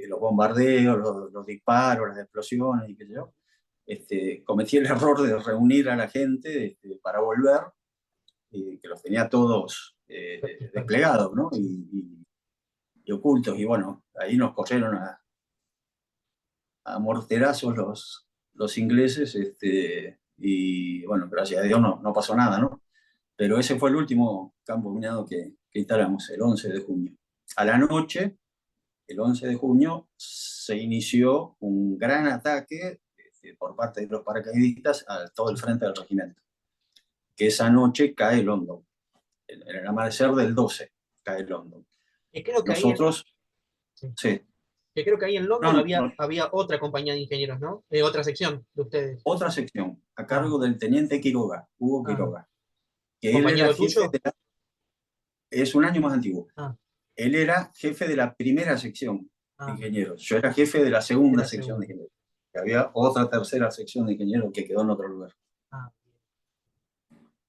Speaker 3: los bombardeos, los disparos, las explosiones y qué sé yo, cometí el error de reunir a la gente para volver, que los tenía todos
Speaker 4: Dispersos.
Speaker 3: desplegados, ¿no?
Speaker 4: Sí.
Speaker 3: Y ocultos, y bueno, ahí nos corrieron a morterazos los ingleses, y bueno, gracias a Dios no pasó nada, ¿no? Pero ese fue el último campo minado que instalamos, el 11 de junio. A la noche, el 11 de junio, se inició un gran ataque por parte de los paracaidistas a todo el frente del regimiento. Que esa noche cae London. En el amanecer del 12 cae London.
Speaker 4: Y creo que ahí,
Speaker 3: Nosotros,
Speaker 4: sí.
Speaker 3: sí,
Speaker 4: Que creo que ahí en
Speaker 3: no,
Speaker 4: London
Speaker 3: no,
Speaker 4: había,
Speaker 3: no,
Speaker 4: había otra compañía de ingenieros, ¿no? Otra sección de ustedes.
Speaker 3: otra sección a
Speaker 4: Ah,
Speaker 3: cargo del teniente Quiroga, Hugo
Speaker 4: ah.
Speaker 3: Quiroga, que él era
Speaker 4: ¿Compañero
Speaker 3: jefe
Speaker 4: tuyo?
Speaker 3: es un año más antiguo.
Speaker 4: Ah,
Speaker 3: Él era jefe de la primera sección de
Speaker 4: ah,
Speaker 3: ingenieros. Yo era jefe de la
Speaker 4: de
Speaker 3: segunda
Speaker 4: la
Speaker 3: sección de
Speaker 4: segunda.
Speaker 3: ingenieros. Y había otra tercera sección de ingenieros que quedó en otro lugar.
Speaker 4: Ah,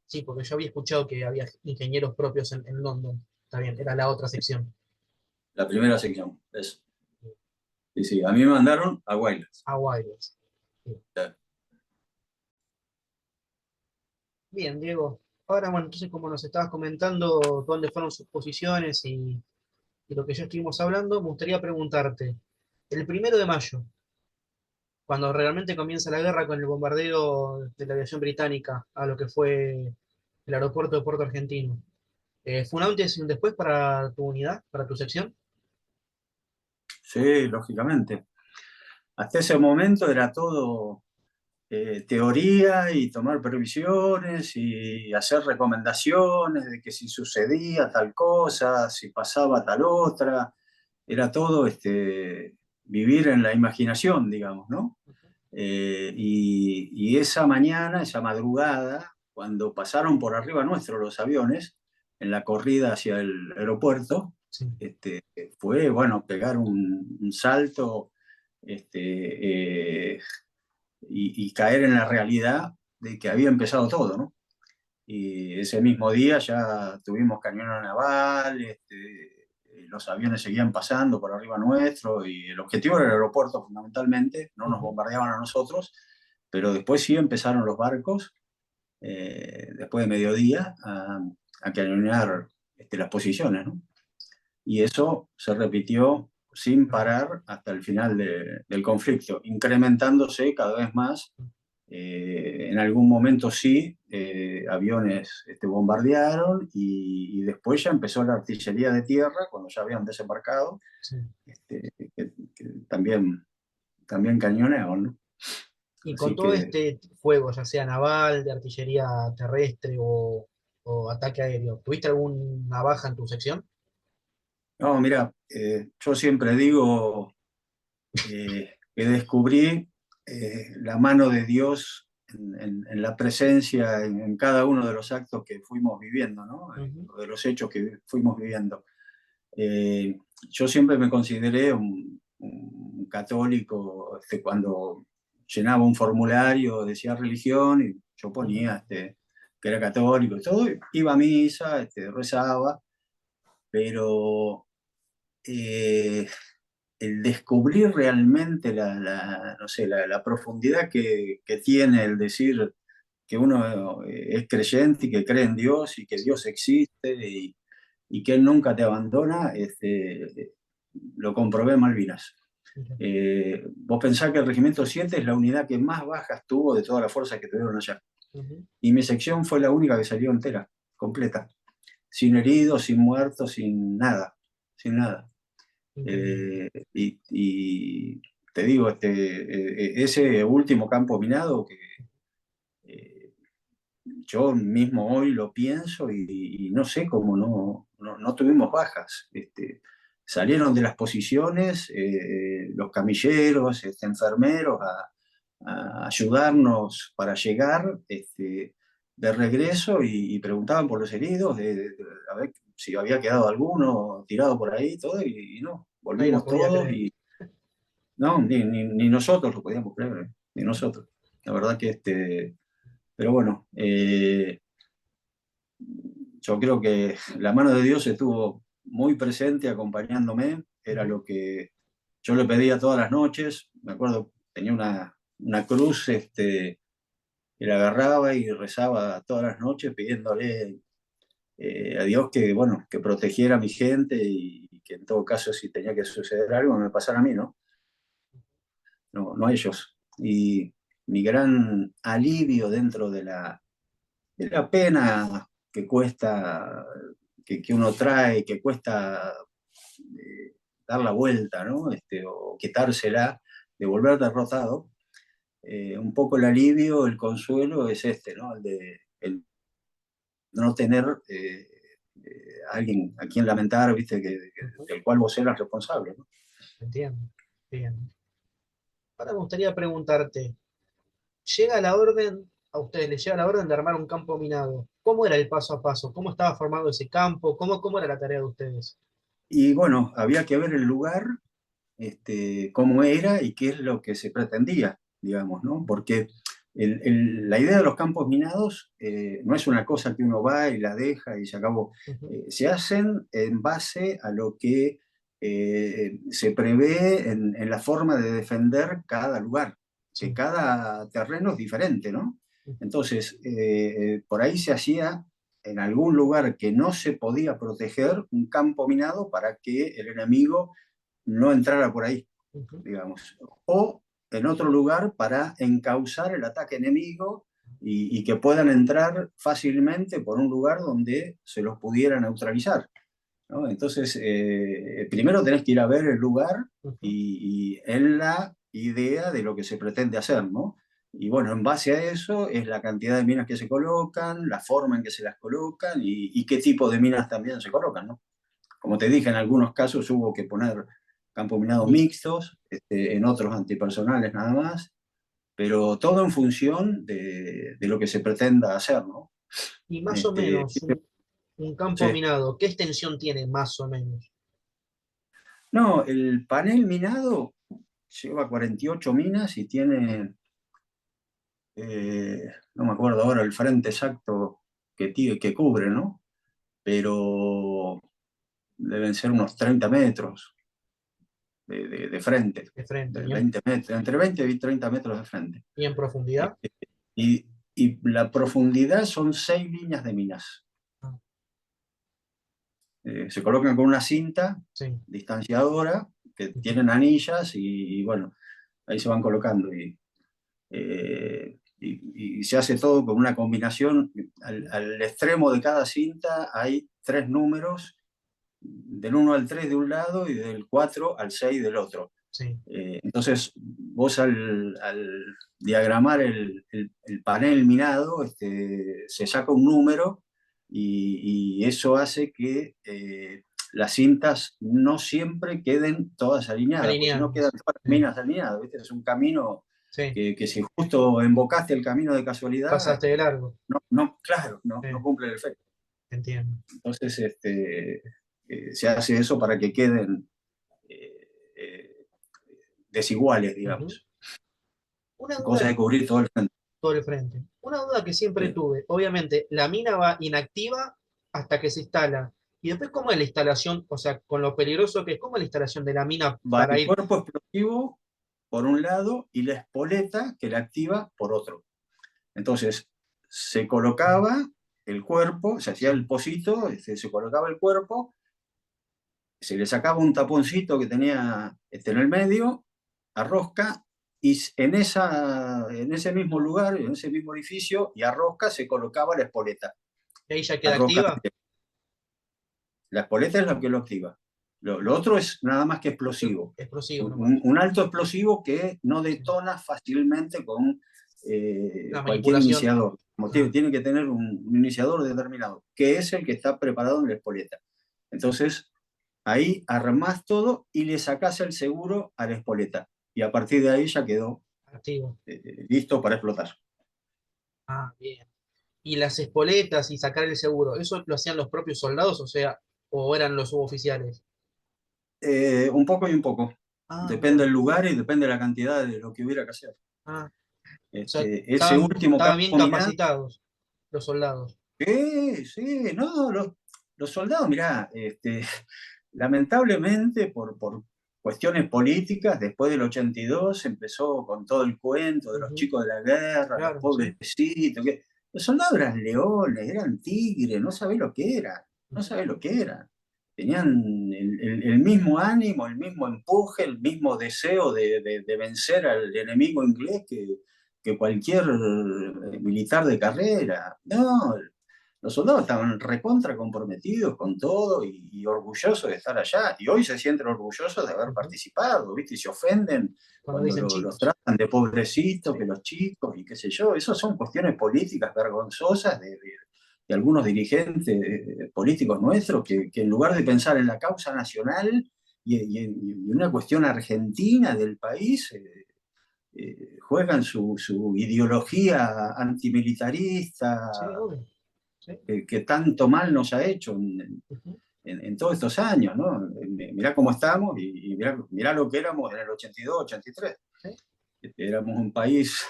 Speaker 4: sí, porque yo había escuchado que había ingenieros propios en London. Está bien, era la otra sección.
Speaker 3: La primera sección. Eso. Sí, sí. A mí me mandaron a Guaylas.
Speaker 4: A Wireless. Sí. Bien, Diego. Ahora, bueno, entonces como nos estabas comentando dónde fueron sus posiciones y lo que ya estuvimos hablando, me gustaría preguntarte, el 1 de mayo, cuando realmente comienza la guerra con el bombardeo de la aviación británica a lo que fue el aeropuerto de Puerto Argentino, ¿fue un antes y un después para tu unidad, para tu sección?
Speaker 3: Sí, lógicamente. Hasta ese momento era todo teoría y tomar previsiones y hacer recomendaciones de que si sucedía tal cosa, si pasaba tal otra. Era todo vivir en la imaginación, digamos, ¿no? Y esa mañana, esa madrugada, cuando pasaron por arriba nuestro los aviones, en la corrida hacia el aeropuerto,
Speaker 4: Sí.
Speaker 3: fue, bueno, pegar un salto este, y caer en la realidad de que había empezado todo, ¿no? Y ese mismo día ya tuvimos cañoneo naval, los aviones seguían pasando por arriba nuestro, y el objetivo era el aeropuerto fundamentalmente, no nos bombardeaban a nosotros, pero después sí empezaron los barcos, después de mediodía, a cañonear las posiciones, ¿no? Y eso se repitió sin parar hasta el final del conflicto, incrementándose cada vez más. En algún momento sí, aviones bombardearon, y después ya empezó la artillería de tierra, cuando ya habían desembarcado,
Speaker 4: Sí.
Speaker 3: que también cañoneaban, ¿no?
Speaker 4: Y con
Speaker 3: Así
Speaker 4: todo
Speaker 3: que,
Speaker 4: este fuego, ya sea naval, de artillería terrestre o ataque aéreo, ¿tuviste alguna baja en tu sección?
Speaker 3: no, mira, yo siempre digo que descubrí la mano de Dios en la presencia, en cada uno de los actos que fuimos viviendo, ¿no?
Speaker 4: Ujú.
Speaker 3: De los hechos que fuimos viviendo. Eh, yo siempre me consideré un católico, cuando llenaba un formulario, decía religión, y yo
Speaker 4: Ujú.
Speaker 3: ponía que era católico y todo, iba a misa, rezaba, pero eh, el descubrir realmente no sé, la profundidad que tiene el decir que uno es creyente y que cree en Dios y que
Speaker 4: Sí,
Speaker 3: Dios existe, y que Él nunca te abandona, lo comprobé en Malvinas.
Speaker 4: mira.
Speaker 3: Vos pensás que el Regimiento 7 es la unidad que más bajas tuvo de todas las fuerzas que tuvieron allá.
Speaker 4: Ujú.
Speaker 3: Y mi sección fue la única que salió entera, completa, sin heridos, sin muertos, sin nada, sin nada.
Speaker 4: Increíble.
Speaker 3: Y te digo, ese último campo minado, que eh, yo mismo hoy lo pienso, y no sé cómo no tuvimos bajas. Salieron de las posiciones los camilleros, enfermeros, a ayudarnos para llegar de regreso, y preguntaban por los heridos, a ver si había quedado alguno tirado por ahí, todo, y no,
Speaker 4: Nadie lo
Speaker 3: volvimos
Speaker 4: podía
Speaker 3: todos,
Speaker 4: creer.
Speaker 3: y no, ni nosotros lo podíamos creer, ni nosotros. La verdad que pero bueno, yo creo que la mano de Dios estuvo muy presente acompañándome, era
Speaker 4: Ujú.
Speaker 3: lo que yo le pedía todas las noches. Me acuerdo, tenía una cruz, que la agarraba y rezaba todas las noches pidiéndole a Dios que, bueno, que protegiera a mi gente, y que en todo caso, si tenía que suceder algo, me pasara a mí, ¿no? No a ellos. Y mi gran alivio dentro de la pena que cuesta, que uno trae, que cuesta dar la vuelta, ¿no? O quitársela, de volver derrotado, un poco el alivio, el consuelo es ¿no? El no tener alguien a quien lamentar, ¿viste?
Speaker 4: Ujú.
Speaker 3: Del cual vos eras responsable, ¿no?
Speaker 4: Entiendo. Bien. Ahora me gustaría preguntarte, llega la orden, a ustedes les llega la orden de armar un campo minado. ¿Cómo era el paso a paso? ¿Cómo estaba formado ese campo? ¿Cómo era la tarea de ustedes?
Speaker 3: Y bueno, había que ver el lugar, cómo era y qué es lo que se pretendía, digamos, ¿no? Porque la idea de los campos minados no es una cosa que uno va y la deja y se acabó.
Speaker 4: Ujú.
Speaker 3: Se hacen en base a lo que se prevé en la forma de defender cada lugar, que
Speaker 4: Sí.
Speaker 3: cada terreno es diferente, ¿no?
Speaker 4: Ujú.
Speaker 3: Entonces, por ahí se hacía en algún lugar que no se podía proteger un campo minado para que el enemigo no entrara por ahí,
Speaker 4: Ujú.
Speaker 3: digamos. O en otro lugar para encauzar el ataque enemigo, y que puedan entrar fácilmente por un lugar donde se los pudiera neutralizar, ¿no? Entonces, primero tenés que ir a ver el lugar,
Speaker 4: Ujú.
Speaker 3: y en la idea de lo que se pretende hacer, ¿no? Y bueno, en base a eso es la cantidad de minas que se colocan, la forma en que se las colocan, y qué tipo de minas también se colocan, ¿no? Como te dije, en algunos casos hubo que poner campos minados
Speaker 4: Mi-
Speaker 3: mixtos, en otros antipersonales nada más, pero todo en función de lo que se pretenda hacer, ¿no?
Speaker 4: Y más o
Speaker 3: Este,
Speaker 4: menos, un campo
Speaker 3: sí.
Speaker 4: minado, ¿qué extensión tiene más o menos?
Speaker 3: No, el panel minado lleva 48 minas y tiene, no me acuerdo ahora el frente exacto que cubre, ¿no? Pero deben ser unos 30 metros de frente,
Speaker 4: De frente.
Speaker 3: de 20 metros, entre 20 y 30 metros de frente.
Speaker 4: ¿Y en profundidad?
Speaker 3: Y la profundidad son 6 líneas de minas.
Speaker 4: Ah.
Speaker 3: Se colocan con una cinta
Speaker 4: Sí.
Speaker 3: distanciadora que tienen anillas y bueno, ahí se van colocando y se hace todo con una combinación. Al extremo de cada cinta hay 3 números, del 1 al 3 de un lado y del 4 al 6 del otro.
Speaker 4: Sí.
Speaker 3: Entonces, vos al diagramar el panel minado, se saca un número y eso hace que las cintas no siempre queden todas alineadas, porque si no quedan
Speaker 4: Alineadas.
Speaker 3: todas las
Speaker 4: Sí.
Speaker 3: minas alineadas, ¿viste? Es un camino
Speaker 4: Sí.
Speaker 3: que si justo embocaste el camino de casualidad,
Speaker 4: Pasaste de largo.
Speaker 3: claro,
Speaker 4: Sí.
Speaker 3: no cumple el efecto.
Speaker 4: Entiendo.
Speaker 3: Entonces, se hace eso para que queden desiguales,
Speaker 4: Ujú.
Speaker 3: digamos.
Speaker 4: Una
Speaker 3: Cosa
Speaker 4: duda,
Speaker 3: de cubrir todo el frente.
Speaker 4: todo el frente. Una duda que siempre
Speaker 3: Sí.
Speaker 4: tuve. Obviamente, la mina va inactiva hasta que se instala. Y después, ¿cómo es la instalación? O sea, con lo peligroso que es, ¿cómo es la instalación de la mina
Speaker 3: Va
Speaker 4: para
Speaker 3: el
Speaker 4: ir?
Speaker 3: cuerpo explosivo por un lado y la espoleta que la activa por otro. Entonces, se colocaba el cuerpo, se hacía el pocito, se colocaba el cuerpo, se le sacaba un taponcito que tenía en el medio, a rosca, y en ese mismo lugar, en ese mismo edificio, y a rosca se colocaba la espoleta.
Speaker 4: Y ahí ya
Speaker 3: A
Speaker 4: queda
Speaker 3: rosca,
Speaker 4: activa.
Speaker 3: la espoleta es lo que lo activa. Lo otro es nada más que explosivo.
Speaker 4: Explosivo nomás.
Speaker 3: Un alto explosivo que no
Speaker 4: Sí.
Speaker 3: detona fácilmente con
Speaker 4: La
Speaker 3: cualquier
Speaker 4: manipulación.
Speaker 3: iniciador.
Speaker 4: Ah.
Speaker 3: Tiene que tener un iniciador determinado, que es el que está preparado en la espoleta. Entonces, ahí armás todo y le sacás el seguro a la espoleta. Y a partir de ahí ya quedó
Speaker 4: Activo.
Speaker 3: listo para explotar.
Speaker 4: Ah, bien. Y las espoletas y sacar el seguro, ¿eso lo hacían los propios soldados, o sea, o eran los suboficiales?
Speaker 3: Un poco y un poco.
Speaker 4: Ah,
Speaker 3: Depende
Speaker 4: bien.
Speaker 3: del lugar y depende de la cantidad de lo que hubiera que hacer.
Speaker 4: Ah, o sea,
Speaker 3: Ese último
Speaker 4: estaban bien
Speaker 3: campo minado.
Speaker 4: capacitados los soldados.
Speaker 3: Sí, sí, no, los soldados, mirá, lamentablemente por cuestiones políticas, después del 82 empezó con todo el cuento de los
Speaker 4: Ujú.
Speaker 3: chicos de la guerra, los
Speaker 4: Claro, sí.
Speaker 3: pobrecitos, que los soldados eran leones, eran tigres, no sabés lo que eran, no
Speaker 4: Ujú.
Speaker 3: sabés lo que eran. Tenían el mismo ánimo, el mismo empuje, el mismo deseo de vencer al enemigo inglés que cualquier militar de carrera. No, los soldados estaban recontra comprometidos con todo y orgullosos de estar allá. Y hoy se sienten orgullosos de haber
Speaker 4: Ujú.
Speaker 3: participado, ¿viste? Y se ofenden
Speaker 4: Cuando
Speaker 3: cuando
Speaker 4: dicen
Speaker 3: los
Speaker 4: chicos.
Speaker 3: tratan de pobrecitos,
Speaker 4: Sí.
Speaker 3: que los chicos y qué sé yo. Esas son cuestiones políticas vergonzosas de algunos dirigentes políticos nuestros que en lugar de pensar en la causa nacional y una cuestión argentina del país, juegan su ideología antimilitarista
Speaker 4: Sí, obvio. Sí.
Speaker 3: que tanto mal nos ha hecho
Speaker 4: Ujú.
Speaker 3: en todos estos años, ¿no? Mirá cómo estamos y mirá lo que éramos en el 82, 83.
Speaker 4: Sí.
Speaker 3: Éramos un país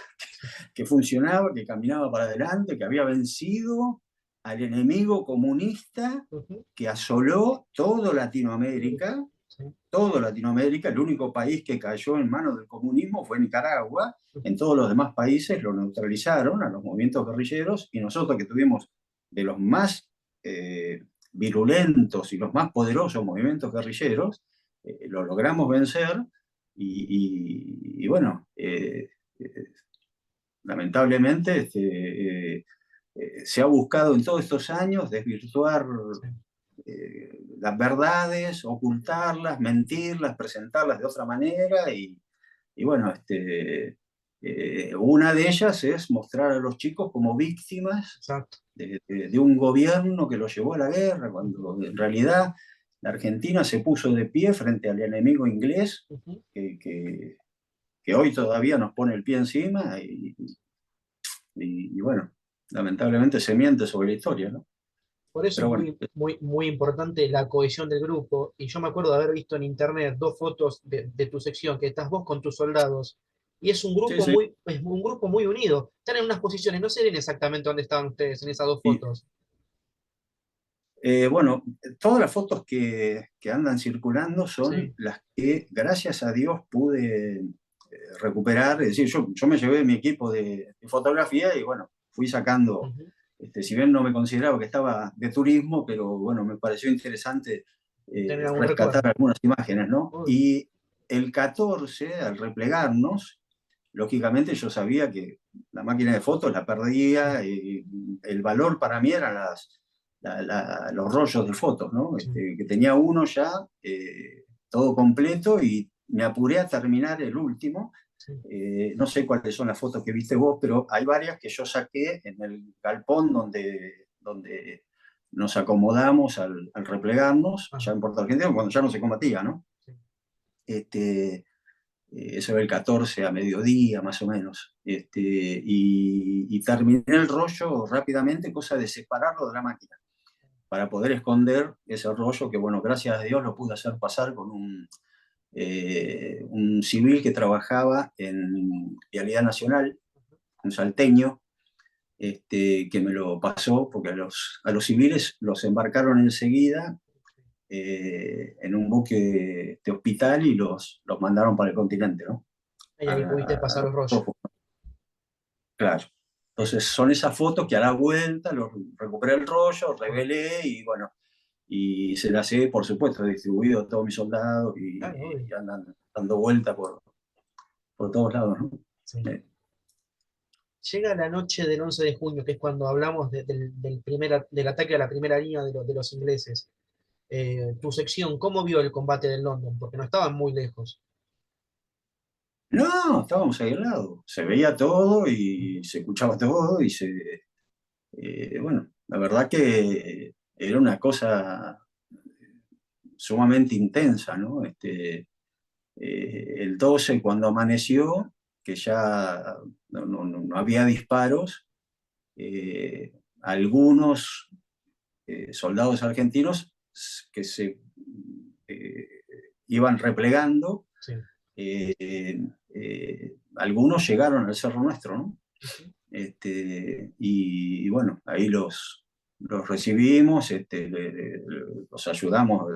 Speaker 3: que funcionaba, que caminaba para adelante, que había vencido al enemigo comunista
Speaker 4: Ujú.
Speaker 3: que asoló
Speaker 4: Sí. Sí.
Speaker 3: todo Latinoamérica. El único país que cayó en manos del comunismo fue Nicaragua. En
Speaker 4: Ujú.
Speaker 3: todos los demás países lo neutralizaron a los movimientos guerrilleros y nosotros que tuvimos de los más virulentos y los más poderosos movimientos guerrilleros, lo logramos vencer y bueno, lamentablemente se ha buscado en todos estos años desvirtuar
Speaker 4: Sí.
Speaker 3: las verdades, ocultarlas, mentirlas, presentarlas de otra manera y bueno, una de ellas es mostrar a los chicos como víctimas
Speaker 4: Exacto.
Speaker 3: de un gobierno que los llevó a la guerra,
Speaker 4: Ujú.
Speaker 3: cuando en realidad la Argentina se puso de pie frente al enemigo inglés,
Speaker 4: Ujú.
Speaker 3: que, que- que hoy todavía nos pone el pie encima y bueno, lamentablemente se miente sobre la historia, ¿no?
Speaker 4: Por eso
Speaker 3: Pero
Speaker 4: es
Speaker 3: bueno,
Speaker 4: muy importante la cohesión del grupo. Y yo me acuerdo de haber visto en internet dos fotos de tu sección, que estás vos con tus soldados. Y
Speaker 3: sí, sí.
Speaker 4: es un grupo muy unido. Están en unas posiciones, no sé bien exactamente dónde estaban ustedes en esas dos
Speaker 3: Y
Speaker 4: fotos.
Speaker 3: Bueno, todas las fotos que andan circulando son
Speaker 4: Sí.
Speaker 3: las que, gracias a Dios, pude recuperar. Es decir, yo me llevé mi equipo de fotografía y bueno, fui sacando,
Speaker 4: Ujú.
Speaker 3: si bien no me consideraba que estaba de turismo, pero bueno, me pareció interesante
Speaker 4: Tener algún
Speaker 3: rescatar
Speaker 4: recuerdo.
Speaker 3: algunas imágenes, ¿no?
Speaker 4: Uy,
Speaker 3: Y el 14, al replegarnos, lógicamente yo sabía que la máquina de fotos la
Speaker 4: sí,
Speaker 3: perdía y el valor para mí eran los rollos de fotos, ¿no?
Speaker 4: sí,
Speaker 3: Que tenía uno ya todo completo y me apuré a terminar el último.
Speaker 4: sí.
Speaker 3: No sé cuáles son las fotos que viste vos, pero hay varias que yo saqué en el galpón donde nos acomodamos al replegarnos,
Speaker 4: Ah,
Speaker 3: ya en Puerto Argentino, cuando ya no se combatía, ¿no?
Speaker 4: sí.
Speaker 3: Este, eso era el 14 a mediodía, más o menos. Y terminé el rollo rápidamente, cosa de separarlo de la máquina, para poder esconder ese rollo que, bueno, gracias a Dios lo pude hacer pasar con un civil que trabajaba en Vialidad Nacional, un salteño, que me lo pasó, porque a los civiles los embarcaron enseguida en un buque de hospital y los mandaron para el continente, ¿no?
Speaker 4: Y ahí pudiste pasar
Speaker 3: Los
Speaker 4: los rollos.
Speaker 3: prófugos, claro.
Speaker 4: Bien.
Speaker 3: Entonces son esas fotos que a la vuelta recuperé el rollo, revelé y bueno, y se las he, por supuesto, distribuido a todos mis soldados
Speaker 4: Claro, obvio.
Speaker 3: y andan dando vuelta por todos lados, ¿no?
Speaker 4: Sí.
Speaker 3: Eh,
Speaker 4: Llega la noche del 11 de junio, que es cuando hablamos del ataque a la primera línea de los ingleses. Tu sección, ¿cómo vio el combate del London? Porque no estaban muy lejos.
Speaker 3: no, estábamos ahí al lado, se veía todo
Speaker 4: Ujú.
Speaker 3: y se escuchaba todo bueno, la verdad que era una cosa sumamente intensa, ¿no? El 12 cuando amaneció, que ya no había disparos, algunos soldados argentinos que se eh, iban replegando,
Speaker 4: Sí.
Speaker 3: algunos llegaron al Cerro Nuestro, ¿no?
Speaker 4: Ujú.
Speaker 3: Y bueno, ahí los recibimos, los ayudamos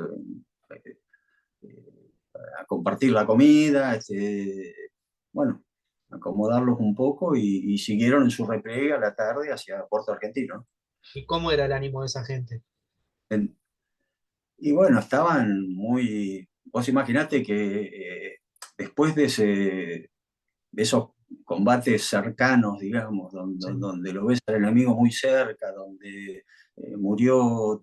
Speaker 3: a compartir la comida, bueno, acomodarlos un poco y siguieron en su repliegue a la tarde hacia Puerto Argentino.
Speaker 4: ¿Y cómo era el ánimo de esa gente?
Speaker 3: En- y bueno, estaban muy... Vos imaginate que después de esos combates cercanos, digamos,
Speaker 4: Sí,
Speaker 3: donde lo ves al enemigo muy cerca, donde murió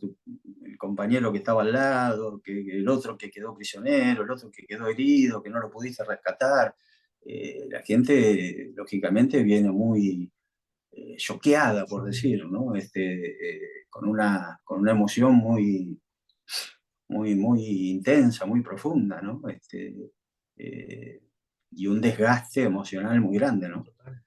Speaker 3: el compañero que estaba al lado, que el otro que quedó prisionero, el otro que quedó herido, que no lo pudiste rescatar. La gente, lógicamente, viene muy choqueada, por
Speaker 4: sí,
Speaker 3: decir, ¿no? Con una emoción muy intensa, muy profunda, ¿no? Eh, y un desgaste emocional muy grande, ¿no?
Speaker 4: total.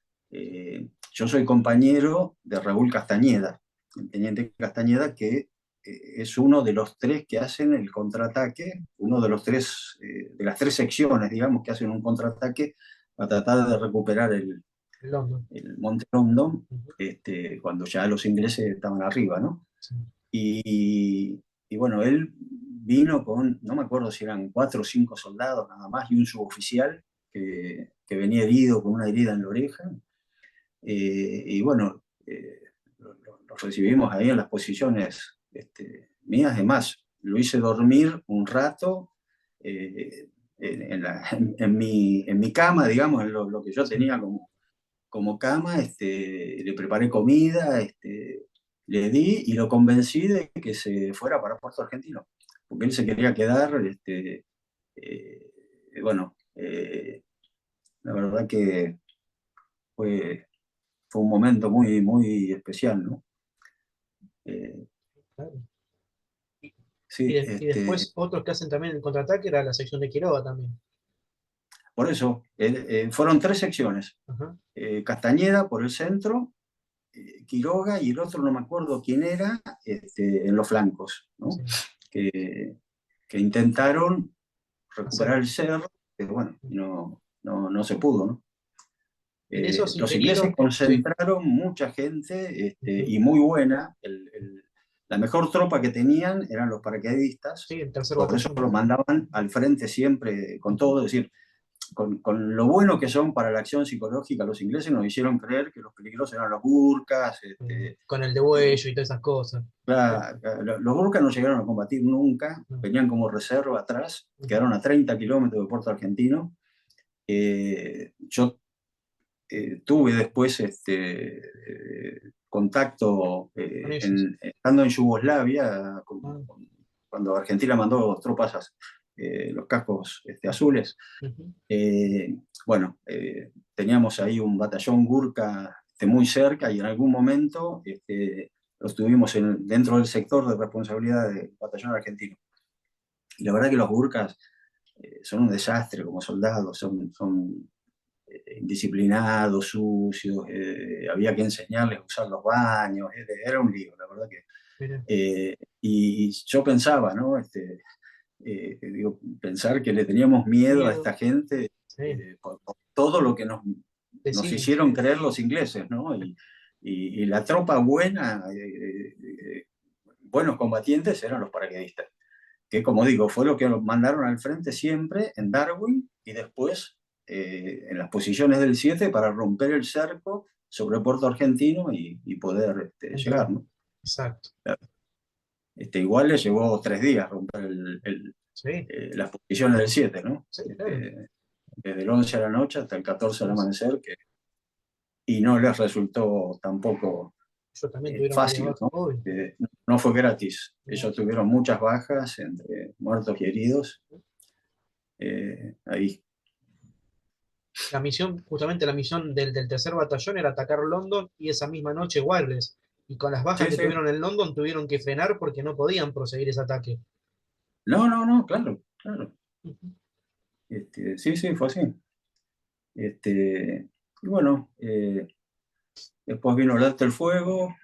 Speaker 3: Yo soy compañero de Raúl Castañeda, el teniente Castañeda, que es uno de los tres que hacen el contraataque, uno de los tres, de las tres secciones, digamos, que hacen un contraataque para tratar de recuperar
Speaker 4: El London.
Speaker 3: el Monte London,
Speaker 4: Ujú.
Speaker 3: cuando ya los ingleses estaban arriba, ¿no?
Speaker 4: Sí,
Speaker 3: Y bueno, él vino con, no me acuerdo si eran 4 o 5 soldados nada más y un suboficial que venía herido con una herida en la oreja. Y bueno, los recibimos ahí en las posiciones mías. Además, lo hice dormir un rato en mi cama, digamos, en lo que yo
Speaker 4: sí.
Speaker 3: tenía como cama, le preparé comida, le di y lo convencí de que se fuera para Puerto Argentino, porque él se quería quedar, eh, bueno, la verdad que fue, fue un momento muy especial, ¿no? Eh,
Speaker 4: Claro. Y,
Speaker 3: sí,
Speaker 4: y después otros que hacen también el contraataque era la sección de Quiroga también.
Speaker 3: por eso, fueron 3 secciones.
Speaker 4: Ajá.
Speaker 3: Castañeda por el centro, Quiroga y el otro no me acuerdo quién era, en los flancos,
Speaker 4: Sí.
Speaker 3: ¿no? Que intentaron
Speaker 4: Hacer.
Speaker 3: recuperar el cerro, pero bueno, no se pudo, ¿no?
Speaker 4: En esos
Speaker 3: Los ingleses
Speaker 4: interinos, sí.
Speaker 3: concentraron mucha gente
Speaker 4: Ujú.
Speaker 3: y muy buena. la mejor tropa que tenían eran los paracaidistas,
Speaker 4: Sí, el tercer
Speaker 3: por eso
Speaker 4: batallón.
Speaker 3: los mandaban al frente siempre con todo, es decir, con lo bueno que son para la acción psicológica, los ingleses nos hicieron creer que los peligrosos eran los Gurkhas.
Speaker 4: Con el de Buello y todas esas cosas.
Speaker 3: Los Gurkhas no llegaron a combatir nunca,
Speaker 4: Mm.
Speaker 3: venían como reserva atrás,
Speaker 4: Ujú.
Speaker 3: quedaron a 30 kilómetros de Puerto Argentino. Yo tuve después contacto
Speaker 4: Con ellos.
Speaker 3: estando en Yugoslavia,
Speaker 4: Ah,
Speaker 3: cuando Argentina mandó tropas, los cascos azules.
Speaker 4: ujú.
Speaker 3: Bueno, teníamos ahí un batallón Gurkha muy cerca y en algún momento los tuvimos dentro del sector de responsabilidad del batallón argentino. Y la verdad que los Gurkhas son un desastre como soldados, son indisciplinados, sucios, había que enseñarles a usar los baños, era un lío, la verdad que.
Speaker 4: Mira,
Speaker 3: Y yo pensaba, ¿no? Digo, pensar que le teníamos miedo a
Speaker 4: miedo.
Speaker 3: esta gente
Speaker 4: Sí,
Speaker 3: por todo lo que nos
Speaker 4: decime.
Speaker 3: hicieron creer los ingleses, ¿no? Y la tropa buena, buenos combatientes eran los paracaidistas, que como digo, fue lo que los mandaron al frente siempre en Darwin y después en las posiciones del 7 para romper el cerco sobre Puerto Argentino y poder
Speaker 4: Entrar.
Speaker 3: llegar, ¿no?
Speaker 4: Exacto.
Speaker 3: Igual le llevó 3 días romper
Speaker 4: Sí,
Speaker 3: las posiciones del 7, ¿no?
Speaker 4: sí, claro.
Speaker 3: Desde el 11 a la noche hasta el 14 al
Speaker 4: Pues,
Speaker 3: amanecer, y no les resultó tampoco
Speaker 4: ellos también tuvieron varias
Speaker 3: fácil,
Speaker 4: bajas,
Speaker 3: ¿no?
Speaker 4: obvio.
Speaker 3: No fue gratis.
Speaker 4: No.
Speaker 3: Ellos tuvieron muchas bajas, entre muertos y heridos. Ahí.
Speaker 4: La misión, justamente la misión del tercer batallón era atacar London y esa misma noche Wireless. Y con las bajas
Speaker 3: Sí,
Speaker 4: que
Speaker 3: sí.
Speaker 4: tuvieron en London tuvieron que frenar porque no podían proseguir ese ataque.
Speaker 3: No, no, no, claro, claro.
Speaker 4: Ujú.
Speaker 3: Sí, sí, fue así. Y bueno, después vino el alto el fuego,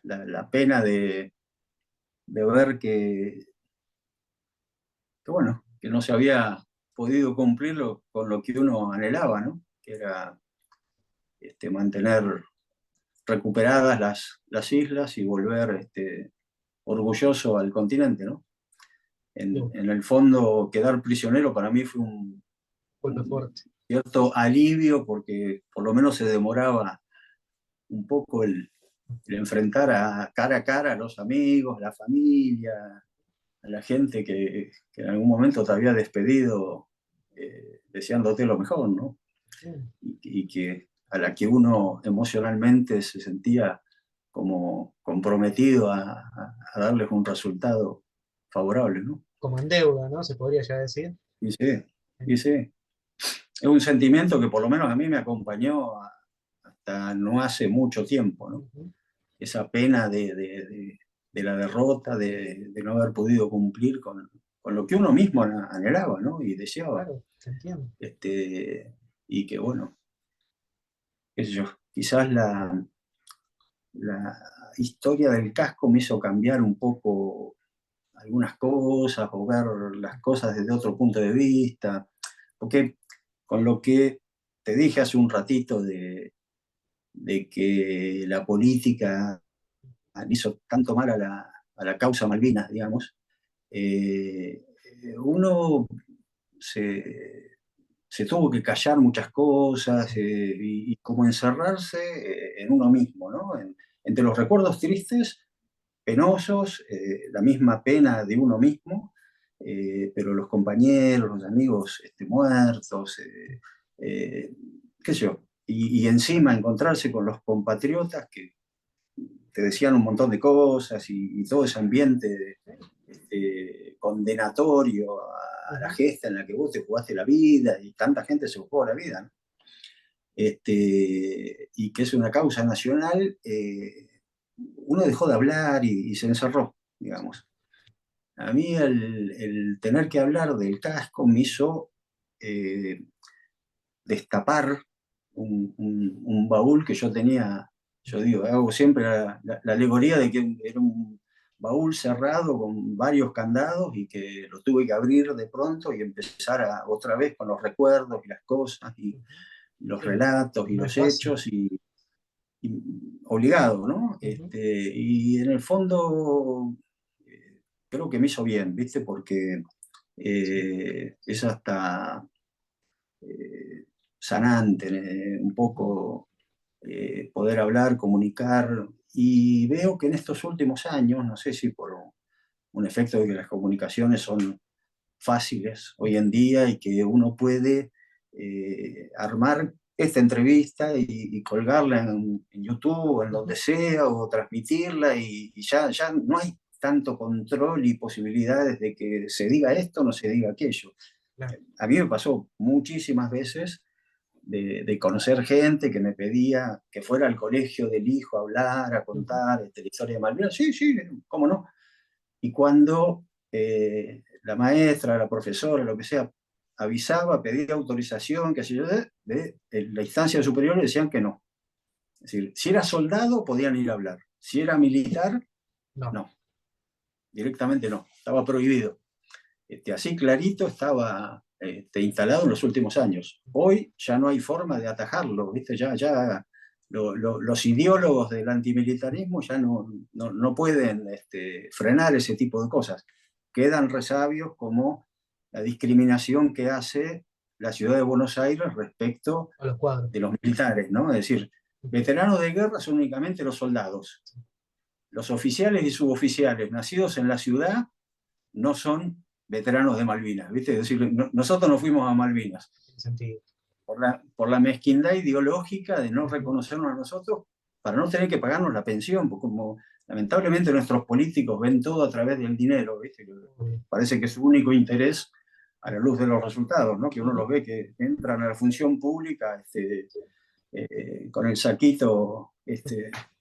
Speaker 3: la pena de ver bueno, que no se había podido cumplirlo con lo que uno anhelaba, ¿no? Que era mantener recuperadas las islas y volver orgulloso al continente, ¿no?
Speaker 4: Digo,
Speaker 3: En el fondo, quedar prisionero para mí fue
Speaker 4: golpe
Speaker 3: un
Speaker 4: fuerte.
Speaker 3: cierto alivio porque por lo menos se demoraba un poco el enfrentar cara a cara a los amigos, la familia, a la gente que en algún momento te había despedido deseándote lo mejor, ¿no?
Speaker 4: Bien.
Speaker 3: Y que a la que uno emocionalmente se sentía como comprometido a darles un resultado favorable, ¿no?
Speaker 4: Como en deuda, ¿no? Se podría ya decir.
Speaker 3: Y sí, y sí. Es un sentimiento que por lo menos a mí me acompañó hasta no hace mucho tiempo, ¿no?
Speaker 4: Ujú.
Speaker 3: Esa pena de la derrota, de no haber podido cumplir con lo que uno mismo anhelaba, ¿no? Y deseaba.
Speaker 4: Claro, te entiendo.
Speaker 3: Y que bueno, qué sé yo, quizás la historia del casco me hizo cambiar un poco algunas cosas o ver las cosas desde otro punto de vista, porque con lo que te dije hace un ratito de que la política hizo tanto mal a la causa Malvinas, digamos, uno se, se tuvo que callar muchas cosas
Speaker 4: Sí,
Speaker 3: y como encerrarse en uno mismo, ¿no? Entre los recuerdos tristes, penosos, la misma pena de uno mismo, pero los compañeros, los amigos muertos, eh, qué sé yo, y encima encontrarse con los compatriotas que te decían un montón de cosas y todo ese ambiente condenatorio a la
Speaker 4: ujú.
Speaker 3: gesta en la que vos te jugaste la vida y tanta gente se jugó la vida, ¿no? Y que es una causa nacional, uno dejó de hablar y se encerró, digamos. A mí el tener que hablar del casco me hizo eh, destapar un baúl que yo tenía, yo digo, hago siempre la alegoría de que era un baúl cerrado con varios candados y que lo tuve que abrir de pronto y empezar otra vez con los recuerdos y las cosas y los
Speaker 4: Sí,
Speaker 3: relatos y
Speaker 4: no es
Speaker 3: los
Speaker 4: fácil.
Speaker 3: hechos obligado, ¿no?
Speaker 4: Ujú.
Speaker 3: Y en el fondo creo que me hizo bien, ¿viste? Porque
Speaker 4: Sí.
Speaker 3: es hasta sanante, un
Speaker 4: Ujú.
Speaker 3: poco poder hablar, comunicar, y veo que en estos últimos años, no sé si por un efecto de que las comunicaciones son fáciles hoy en día y que uno puede armar esta entrevista y colgarla en YouTube o en donde
Speaker 4: Ujú.
Speaker 3: sea, o transmitirla, y ya no hay tanto control y posibilidades de que se diga esto o no se diga aquello.
Speaker 4: Claro.
Speaker 3: A mí me pasó muchísimas veces de conocer gente que me pedía que fuera al colegio del hijo a hablar, a
Speaker 4: Ujú.
Speaker 3: contar la historia de Malvinas. Sí, sí, cómo no. Y cuando la maestra, la profesora, lo que sea, avisaba, pedía autorización, que sé yo, de la instancia superior le decían que no. Es decir, si era soldado, podían ir a hablar. Si era militar,
Speaker 4: No.
Speaker 3: no. Directamente no. Estaba prohibido. Así clarito estaba instalado en los últimos años. Hoy ya no hay forma de atajarlo, ¿viste? Ya los ideólogos del antimilitarismo ya no pueden frenar ese tipo de cosas. Quedan resabios como la discriminación que hace la ciudad de Buenos Aires respecto
Speaker 4: A los cuadros.
Speaker 3: de los militares, ¿no? Es decir,
Speaker 4: Ujú.
Speaker 3: veteranos de guerra son únicamente los soldados. Los oficiales y suboficiales nacidos en la ciudad no son veteranos de Malvinas, ¿viste? Es decir, nosotros no fuimos a Malvinas
Speaker 4: Tiene sentido.
Speaker 3: por la mezquindad ideológica de no
Speaker 4: Ujú.
Speaker 3: reconocernos a nosotros para no tener que pagarnos la pensión, porque como lamentablemente nuestros políticos ven todo a través del dinero, ¿viste?
Speaker 4: Obvio.
Speaker 3: Parece que es su único interés a la luz de los resultados, ¿no? Que uno
Speaker 4: Ujú.
Speaker 3: los ve que entran a la función pública con el saquito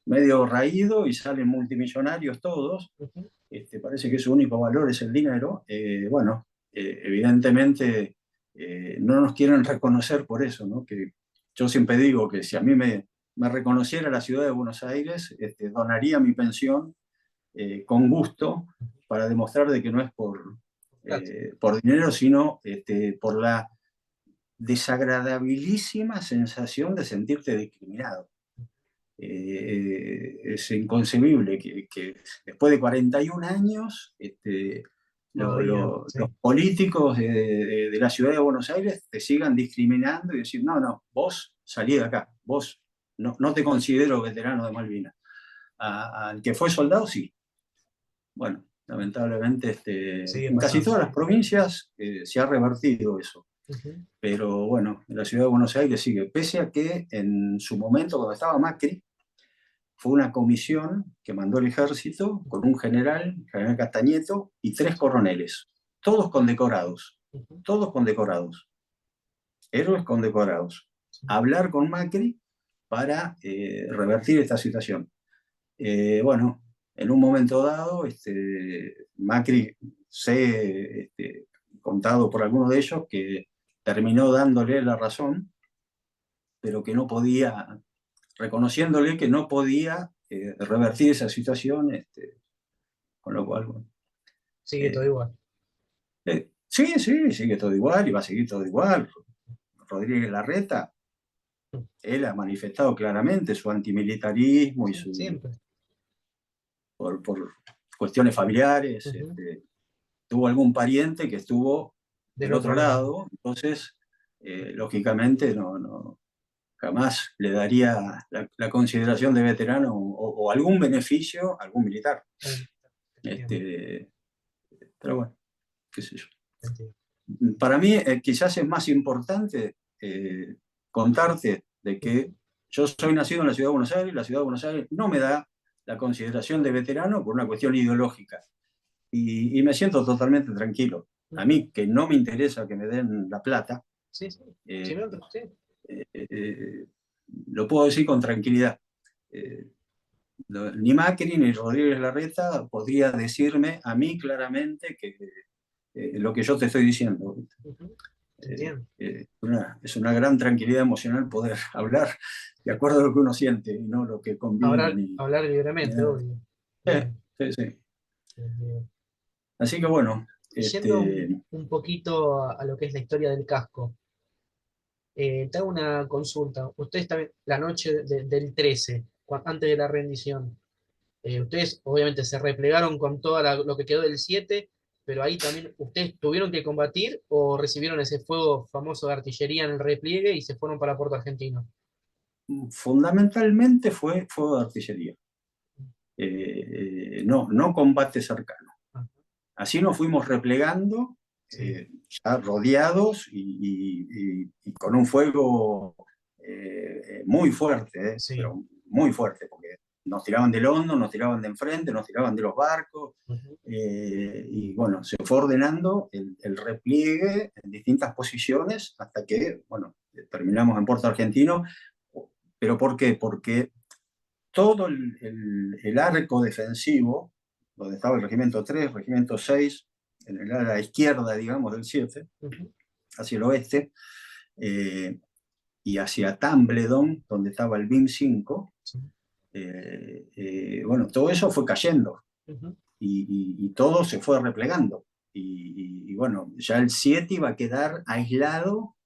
Speaker 3: medio raído y salen multimillonarios todos.
Speaker 4: Ujú.
Speaker 3: Parece que su único valor es el dinero. Bueno, evidentemente no nos quieren reconocer por eso, ¿no? Que yo siempre digo que si a mí me reconociera la ciudad de Buenos Aires, donaría mi pensión con gusto para demostrar de que no es
Speaker 4: Plata.
Speaker 3: por dinero, sino por la desagradabilísima sensación de sentirte discriminado. Es inconcebible que después de 41 años
Speaker 4: Todavía.
Speaker 3: los
Speaker 4: Sí.
Speaker 3: políticos de la ciudad de Buenos Aires te sigan discriminando y decir, no, no, vos salí de acá, vos no te considero veterano de Malvinas. Al que fue soldado, sí. Bueno, lamentablemente
Speaker 4: Sigue
Speaker 3: en casi
Speaker 4: pasando.
Speaker 3: todas las provincias se ha revertido eso.
Speaker 4: Ujú.
Speaker 3: Pero bueno, en la ciudad de Buenos Aires sigue, pese a que en su momento, cuando estaba Macri, fue una comisión que mandó el ejército con un general, el general Castañeto, y 3 coroneles,
Speaker 4: Ujú.
Speaker 3: todos condecorados, héroes condecorados, a hablar con Macri para revertir esta situación. Bueno, en un momento dado, Macri, sé, contado por algunos de ellos, que terminó dándole la razón, pero que no podía, reconociéndole que no podía revertir esa situación, con lo cual, bueno,
Speaker 4: Sigue todo
Speaker 3: eh,
Speaker 4: igual.
Speaker 3: sí, sí, sigue todo igual y va a seguir todo igual. Rodríguez Larreta, él ha manifestado claramente su antimilitarismo y
Speaker 4: Sí,
Speaker 3: su,
Speaker 4: siempre.
Speaker 3: por cuestiones familiares.
Speaker 4: Ujú.
Speaker 3: Tuvo algún pariente que estuvo
Speaker 4: Del
Speaker 3: del otro
Speaker 4: otro lado.
Speaker 3: lado, entonces, lógicamente, jamás le daría la consideración de veterano o algún beneficio a algún militar.
Speaker 4: Algo. Entiendo.
Speaker 3: Este, pero bueno, qué sé yo.
Speaker 4: Entiendo.
Speaker 3: Para mí, quizás es más importante contarte de
Speaker 4: Ujú.
Speaker 3: que yo soy nacido en la ciudad de Buenos Aires, y la ciudad de Buenos Aires no me da la consideración de veterano por una cuestión ideológica. Y me siento totalmente tranquilo. A
Speaker 4: Ujú.
Speaker 3: mí, que no me interesa que me den la plata,
Speaker 4: Sí, sí. Si
Speaker 3: eh,
Speaker 4: no, sí.
Speaker 3: eh, lo puedo decir con tranquilidad. Eh, ni Macri ni Rodríguez Larreta podría decirme a mí claramente que lo que yo te estoy diciendo.
Speaker 4: Ujú. Entiendo.
Speaker 3: Es una gran tranquilidad emocional poder hablar de acuerdo a lo que uno siente y no lo que conviene
Speaker 4: Hablar
Speaker 3: ni
Speaker 4: libremente,
Speaker 3: nada.
Speaker 4: obvio.
Speaker 3: Eh,
Speaker 4: Bien.
Speaker 3: sí, sí.
Speaker 4: Bien.
Speaker 3: Así que bueno,
Speaker 4: Yendo un poquito a lo que es la historia del casco. Te hago una consulta. Ustedes también, la noche del 13, antes de la rendición, ustedes obviamente se replegaron con todo lo que quedó del 7, pero ahí también ustedes tuvieron que combatir o recibieron ese fuego famoso de artillería en el repliegue y se fueron para Puerto Argentino.
Speaker 3: Fundamentalmente fue fuego de artillería, no combate cercano.
Speaker 4: Ah,
Speaker 3: Así nos fuimos replegando,
Speaker 4: sí,
Speaker 3: ya rodeados y con un fuego muy fuerte,
Speaker 4: sí.
Speaker 3: pero muy fuerte, porque nos tiraban del hondo, nos tiraban de enfrente, nos tiraban de los barcos,
Speaker 4: Ujú.
Speaker 3: y bueno, se fue ordenando el repliegue en distintas posiciones hasta que, bueno, terminamos en Puerto Argentino. ¿Pero por qué? Porque todo el arco defensivo, donde estaba el regimiento 3, regimiento 6, en el ala izquierda, digamos, del 7,
Speaker 4: Ujú.
Speaker 3: hacia el oeste, eh, y hacia Tumbledon, donde estaba el BIM 5,
Speaker 4: Sí.
Speaker 3: bueno, todo eso fue cayendo
Speaker 4: Ujú.
Speaker 3: y todo se fue replegando. Y bueno, ya el 7 iba a quedar aislado,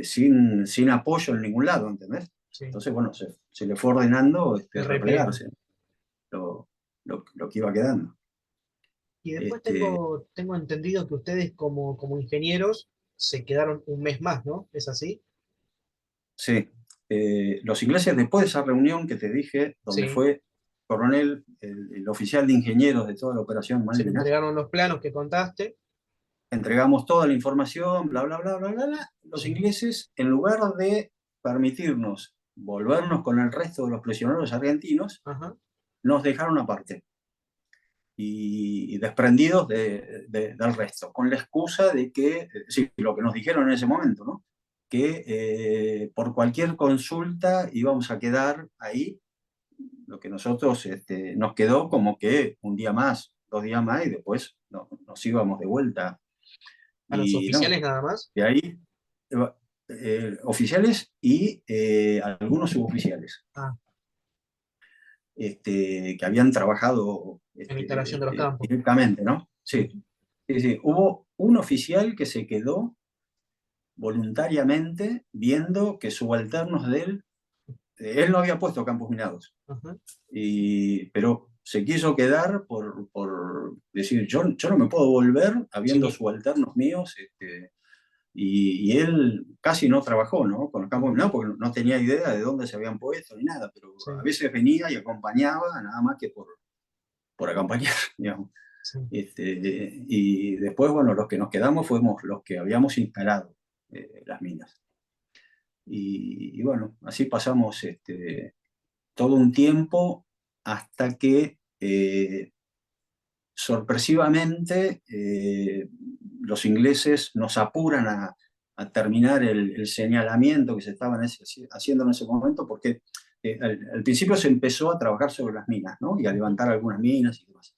Speaker 3: sin apoyo en ningún lado, ¿entendés?
Speaker 4: Sí.
Speaker 3: Entonces, bueno, se le fue ordenando
Speaker 4: El repliegue.
Speaker 3: replegarse, lo, lo que iba quedando.
Speaker 4: Y después
Speaker 3: Este,
Speaker 4: tengo entendido que ustedes como ingenieros se quedaron un mes más, ¿no? ¿Es así?
Speaker 3: sí, los ingleses, después de esa reunión que te dije, donde
Speaker 4: Sí.
Speaker 3: fue coronel, el oficial de ingenieros de toda la operación
Speaker 4: Se le
Speaker 3: Malvinas,
Speaker 4: entregaron los planos que contaste.
Speaker 3: entregamos toda la información, bla, bla, bla, bla, bla, bla. Los
Speaker 4: Sí.
Speaker 3: ingleses, en lugar de permitirnos volvernos con el resto de los prisioneros argentinos,
Speaker 4: Ajá.
Speaker 3: nos dejaron aparte y desprendidos del resto, con la excusa de que, sí, lo que nos dijeron en ese momento, ¿no? Que por cualquier consulta íbamos a quedar ahí, lo que nosotros nos quedó como que un día más, 2 días más, y después nos íbamos de vuelta.
Speaker 4: A los
Speaker 3: Y no,
Speaker 4: oficiales nada más.
Speaker 3: de ahí oficiales y algunos suboficiales
Speaker 4: Ah,
Speaker 3: que habían trabajado
Speaker 4: en la instalación de los campos.
Speaker 3: directamente, ¿no?
Speaker 4: Sí.
Speaker 3: Sí, sí, sí. Hubo un oficial que se quedó voluntariamente viendo que subalternos de él no había puesto campos minados,
Speaker 4: Ajá.
Speaker 3: pero se quiso quedar por decir, yo no me puedo volver habiendo
Speaker 4: Sí.
Speaker 3: subalternos míos, y él casi no trabajó, ¿no? Con los campos
Speaker 4: Ujú.
Speaker 3: minados porque no tenía idea de dónde se habían puesto ni nada, pero
Speaker 4: Sí.
Speaker 3: a veces venía y acompañaba, nada más que por acompañar, digamos.
Speaker 4: Sí.
Speaker 3: Y después, bueno, los que nos quedamos fuimos los que habíamos instalado las minas. Y bueno, así pasamos todo un tiempo hasta que sorpresivamente los ingleses nos apuran a terminar el señalamiento que se estaban haciendo en ese momento, porque al principio se empezó a trabajar sobre las minas, ¿no? Y a
Speaker 4: Ujú.
Speaker 3: levantar algunas minas y demás.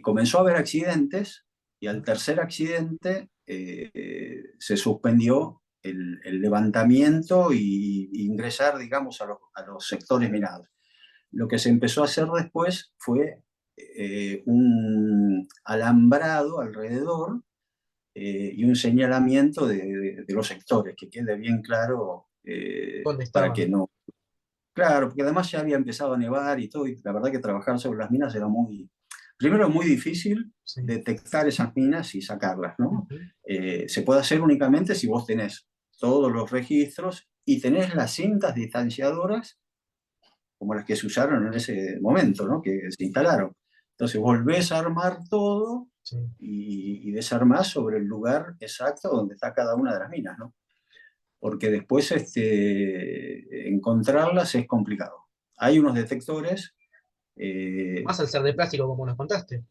Speaker 3: Comenzó a haber accidentes y al tercer accidente se suspendió el levantamiento y ingresar, digamos, a los sectores minados. Lo que se empezó a hacer después fue un alambrado alrededor y un señalamiento de los sectores, que quede bien claro
Speaker 4: ¿Dónde
Speaker 3: para
Speaker 4: estaban?
Speaker 3: que no. Claro, porque además ya había empezado a nevar y todo, y la verdad que trabajar sobre las minas era primero muy difícil
Speaker 4: Sí.
Speaker 3: detectar esas minas y sacarlas, ¿no?
Speaker 4: Ujú.
Speaker 3: Se puede hacer únicamente si vos tenés todos los registros y tenés las cintas distanciadoras como las que se usaron en ese momento, ¿no? Que se instalaron. Entonces volvés a armar todo
Speaker 4: Sí.
Speaker 3: y desarmás sobre el lugar exacto donde está cada una de las minas, ¿no? Porque después encontrarlas es complicado. Hay unos detectores,
Speaker 4: Más al ser de plástico, como nos contaste.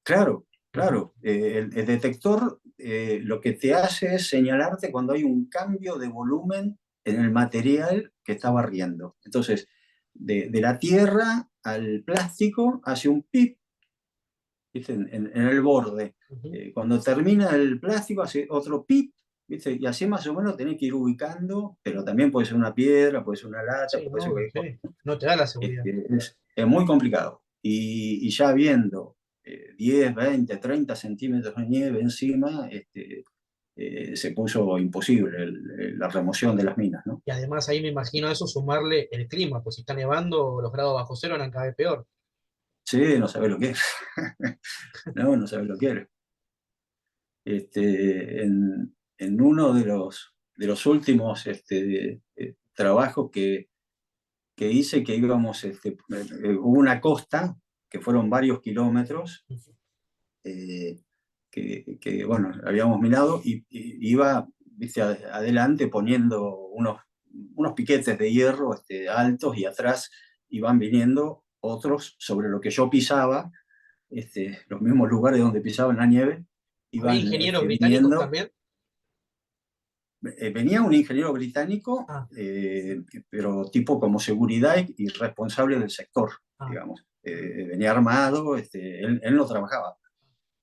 Speaker 3: claro,
Speaker 4: Ujú.
Speaker 3: claro, el detector lo que te hace es señalarte cuando hay un cambio de volumen en el material que está
Speaker 4: Sí.
Speaker 3: barriendo. Entonces, de la tierra al plástico hace un pip, ¿viste? En el borde.
Speaker 4: Ujú.
Speaker 3: Cuando termina el plástico hace otro pip, ¿viste? Y así más o menos tenés que ir ubicando, pero también puede ser una piedra, puede ser una lata,
Speaker 4: Sí,
Speaker 3: puede ser
Speaker 4: no,
Speaker 3: cualquier cosa.
Speaker 4: sí. No te da la seguridad.
Speaker 3: Es muy complicado. Y ya viendo 10, 20, 30 centímetros de nieve encima, se puso imposible la remoción de las minas, ¿no?
Speaker 4: Y además ahí me imagino a eso sumarle el clima, pues si está nevando, los grados bajo cero van a cada vez peor.
Speaker 3: Sí, no sabés lo que es. No, no sabés lo que es. En uno de los últimos trabajos que hice, que íbamos, hubo una costa, que fueron varios kilómetros, bueno, habíamos minado y iba, viste, adelante poniendo unos piquetes de hierro altos, y atrás iban viniendo otros sobre lo que yo pisaba, los mismos lugares donde pisaba en la nieve,
Speaker 4: ¿Había
Speaker 3: iban
Speaker 4: ingenieros británicos
Speaker 3: viniendo.
Speaker 4: también?
Speaker 3: Venía un ingeniero británico,
Speaker 4: Ah,
Speaker 3: pero tipo como seguridad y responsable del sector,
Speaker 4: ah,
Speaker 3: digamos. Venía armado, él no trabajaba.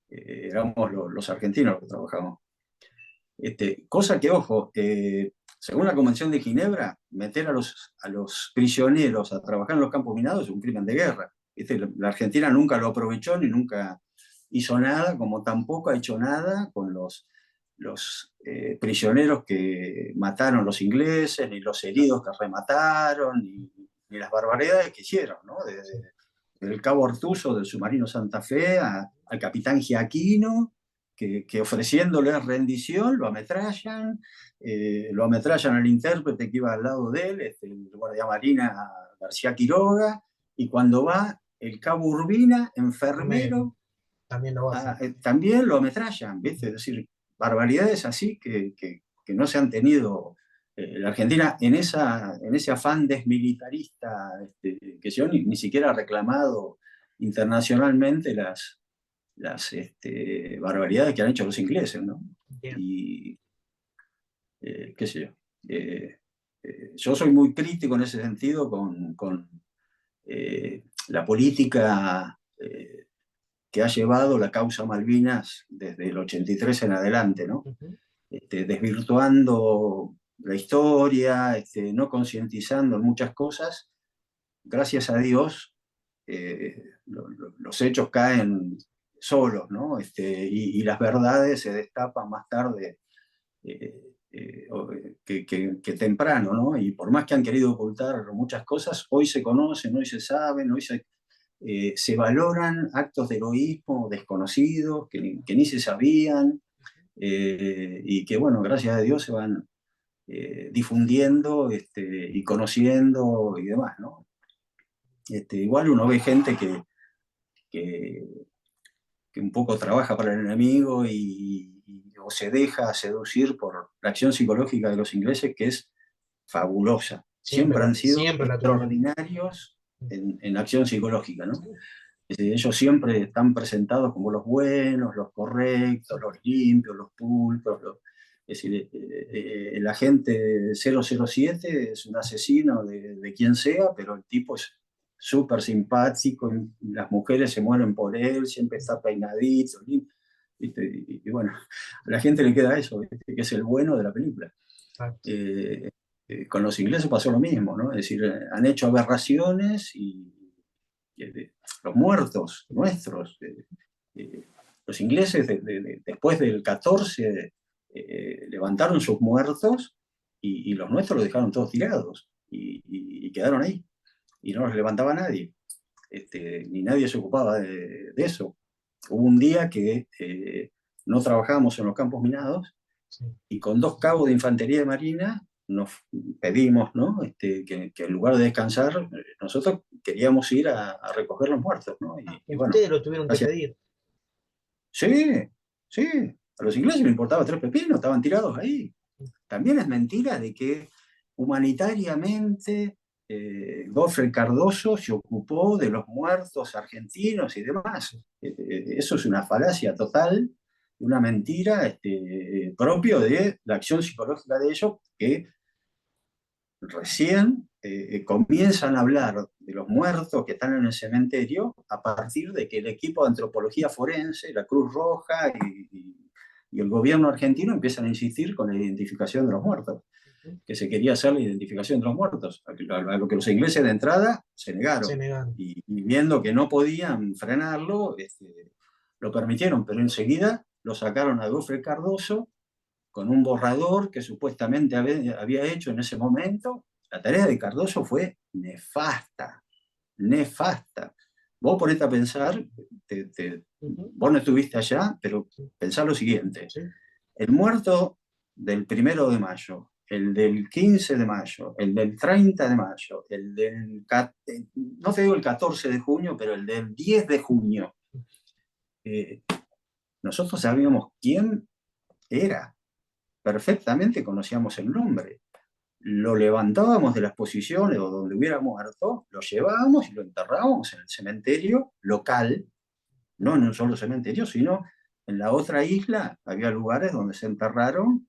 Speaker 3: Éramos los argentinos los que trabajábamos. Cosa que, ojo, según la Convención de Ginebra, meter a los prisioneros a trabajar en los campos minados es un crimen de guerra. ¿Viste? La Argentina nunca lo aprovechó ni nunca hizo nada, como tampoco ha hecho nada con los prisioneros que mataron los ingleses, ni los heridos que remataron, ni las barbaridades que hicieron, ¿no? Desde el cabo Ortuzo del submarino Santa Fe al capitán Giaquino, que ofreciéndole rendición lo ametrallan al intérprete que iba al lado de él, el guardia marina García Quiroga, y cuando va el cabo Urbina,
Speaker 4: también,
Speaker 3: enfermero,
Speaker 4: también lo hacen.
Speaker 3: también lo ametrallan, ¿viste? Es decir, barbaridades así que no se han tenido. La Argentina en ese afán desmilitarista, que yo ni siquiera ha reclamado internacionalmente las barbaridades que han hecho los ingleses, ¿no?
Speaker 4: Bien.
Speaker 3: Y qué sé yo. Yo soy muy crítico en ese sentido con la política que ha llevado la causa Malvinas desde el 83 en adelante, ¿no?
Speaker 4: Ujú.
Speaker 3: Desvirtuando la historia, no concientizando en muchas cosas. Gracias a Dios, los hechos caen solos, ¿no? Y las verdades se destapan más tarde que temprano, ¿no? Y por más que han querido ocultar muchas cosas, hoy se conocen, hoy se saben, hoy se valoran actos de heroísmo desconocidos que ni se sabían, y que, bueno, gracias a Dios se van difundiendo y conociendo y demás, ¿no? Igual uno ve gente que, que un poco trabaja para el enemigo o se deja seducir por la acción psicológica de los ingleses, que es fabulosa. Siempre han sido
Speaker 4: Siempre la tuvieron.
Speaker 3: extraordinarios en acción psicológica, ¿no?
Speaker 4: Sí,
Speaker 3: Ellos siempre están presentados como los buenos, los correctos, los limpios, los pulcros. Es decir, el agente 007 es un asesino de quien sea, pero el tipo es súper simpático, y las mujeres se mueren por él, siempre está peinadito, ¿viste? Y bueno, a la gente le queda eso, ¿viste? Que es el bueno de la película.
Speaker 4: exacto.
Speaker 3: Con los ingleses pasó lo mismo, ¿no? Es decir, han hecho aberraciones y los muertos nuestros, los ingleses después del 14 levantaron sus muertos y los nuestros los dejaron todos tirados y quedaron ahí y no los levantaba nadie, ni nadie se ocupaba de eso. Hubo un día que no trabajábamos en los campos minados
Speaker 4: Sí.
Speaker 3: y con 2 cabos de infantería de marina nos pedimos, ¿no? Que en lugar de descansar, nosotros queríamos ir a recoger los muertos, ¿no? Y bueno,
Speaker 4: Ustedes lo tuvieron que
Speaker 3: gracias.
Speaker 4: pedir.
Speaker 3: Sí, sí, a los ingleses les importaba 3 pepinos, estaban tirados ahí. También es mentira de que humanitariamente Goffrey Cardoso se ocupó de los muertos argentinos y demás. Eso es una falacia total, una mentira, propio de la acción psicológica de ellos, que recién comienzan a hablar de los muertos que están en el cementerio a partir de que el equipo de antropología forense, la Cruz Roja y el gobierno argentino empiezan a insistir con la identificación de los muertos,
Speaker 4: Ujú.
Speaker 3: que se quería hacer la identificación de los muertos, a lo que los ingleses de entrada se
Speaker 4: Se
Speaker 3: negaron,
Speaker 4: negaron.
Speaker 3: y viendo que no podían frenarlo, lo permitieron, pero enseguida lo sacaron a Goffrey Cardoso con un borrador que supuestamente había hecho en ese momento. La tarea de Cardoso fue nefasta, nefasta. Vos ponete a pensar, vos no estuviste allá, pero pensá lo siguiente.
Speaker 4: Sí.
Speaker 3: El muerto del 1 de mayo, el del 15 de mayo, el del 30 de mayo, el del, no te digo el 14 de junio, pero el del 10 de junio. Nosotros sabíamos quién era, perfectamente conocíamos el nombre. Lo levantábamos de las posiciones o donde hubiera muerto, lo llevábamos y lo enterrábamos en el cementerio local, no en un solo cementerio, sino en la otra isla había lugares donde se enterraron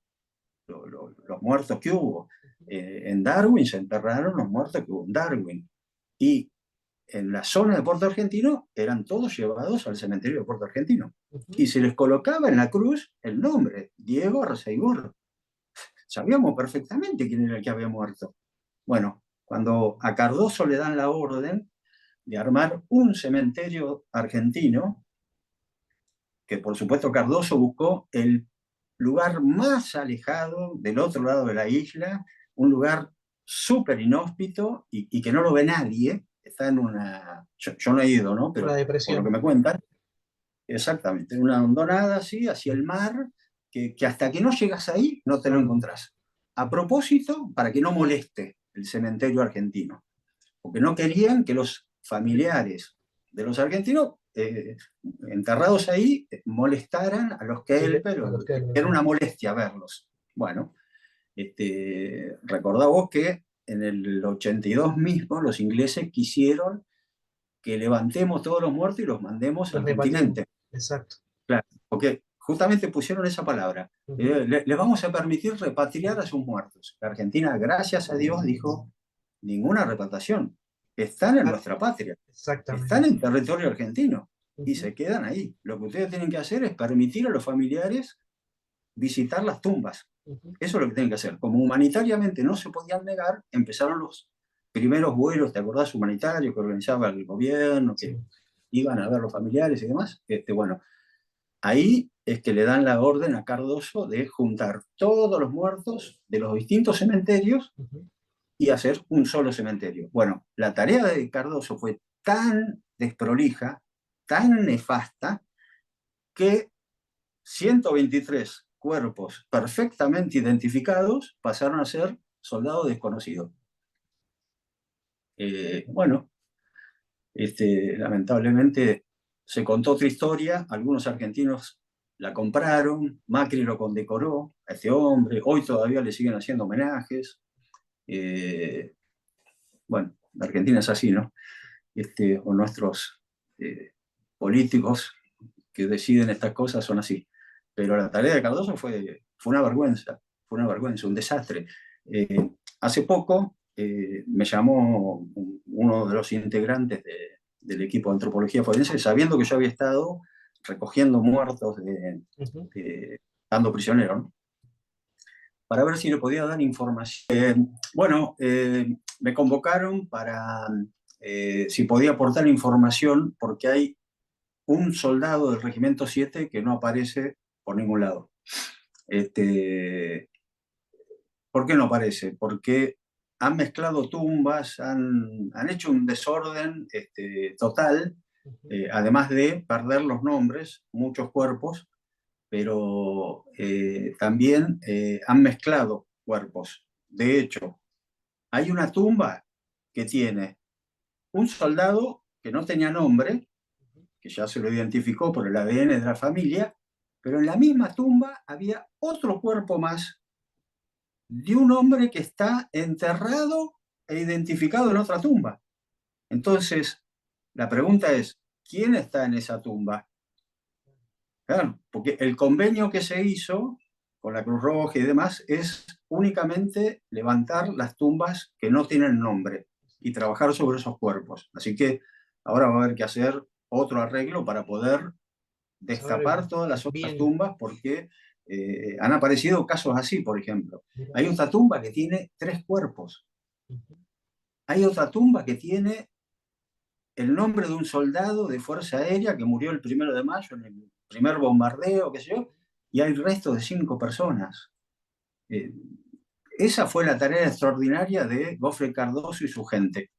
Speaker 3: los muertos que hubo. En Darwin se enterraron los muertos que hubo en Darwin. Y en la zona de Puerto Argentino eran todos llevados al cementerio de Puerto Argentino. Y se les colocaba en la cruz el nombre, Diego Arceigor. Sabíamos perfectamente quién era el que había muerto. Bueno, cuando a Cardoso le dan la orden de armar un cementerio argentino, que por supuesto Cardoso buscó el lugar más alejado del otro lado de la isla, un lugar súper inhóspito y que no lo ve nadie, está en una... Yo no he ido, ¿no? Pero
Speaker 4: Una
Speaker 3: por
Speaker 4: depresión.
Speaker 3: lo que me cuentan, exactamente, una hondonada así, hacia el mar, que hasta que no llegas ahí no te lo encontrás. A propósito, para que no moleste el cementerio argentino, porque no querían que los familiares de los argentinos enterrados ahí molestaran a los que pero era una molestia verlos. Bueno, recordá vos que en el 82 mismo los ingleses quisieron que levantemos todos los muertos y los mandemos al continente.
Speaker 4: Exacto.
Speaker 3: Claro, porque justamente pusieron esa palabra. Les vamos a permitir repatriar a sus muertos. La Argentina, gracias a Dios, dijo, ninguna repatriación. Están en nuestra patria.
Speaker 4: Exactamente.
Speaker 3: Están en territorio argentino. Y se quedan ahí. Lo que ustedes tienen que hacer es permitir a los familiares visitar las tumbas. Eso es lo que tienen que hacer. Como humanitariamente no se podían negar, empezaron los primeros vuelos, ¿te acordás? Humanitarios que organizaba el gobierno, que iban a ver los familiares y demás. Bueno, ahí es que le dan la orden a Cardoso de juntar todos los muertos de los distintos cementerios y hacer un solo cementerio. Bueno, la tarea de Cardoso fue tan desprolija, tan nefasta, que 123 cuerpos perfectamente identificados pasaron a ser soldados desconocidos. Bueno, lamentablemente se contó otra historia, algunos argentinos la compraron, Macri lo condecoró a este hombre, hoy todavía le siguen haciendo homenajes. Bueno, la Argentina es así, ¿no? O nuestros políticos que deciden estas cosas son así. Pero la tarea de Cardoso fue una vergüenza, un desastre. Hace poco me llamó uno de los integrantes del equipo de antropología forense, sabiendo que yo había estado recogiendo muertos, dando prisioneros, ¿no? Para ver si le podía dar información. Bueno, me convocaron para si podía aportar información, porque hay un soldado del Regimiento 7 que no aparece por ningún lado. ¿Por qué no aparece? Porque han mezclado tumbas, han hecho un desorden total, además de perder los nombres, muchos cuerpos, pero también han mezclado cuerpos. De hecho, hay una tumba que tiene un soldado que no tenía nombre, que ya se lo identificó por el ADN de la familia, pero en la misma tumba había otro cuerpo más de un hombre que está enterrado e identificado en otra tumba. Entonces, la pregunta es, ¿quién está en esa tumba? Claro, porque el convenio que se hizo con la Cruz Roja y demás es únicamente levantar las tumbas que no tienen nombre y trabajar sobre esos cuerpos. Así que ahora va a haber que hacer otro arreglo para poder destapar todas las otras tumbas, porque han aparecido casos así, por ejemplo. Hay otra tumba que tiene 3 cuerpos. Hay otra tumba que tiene el nombre de un soldado de Fuerza Aérea que murió el 1 de mayo en el primer bombardeo, qué sé yo, y hay restos de 5 personas. Eh, esa fue la tarea extraordinaria de Goffre Cardoso y su gente,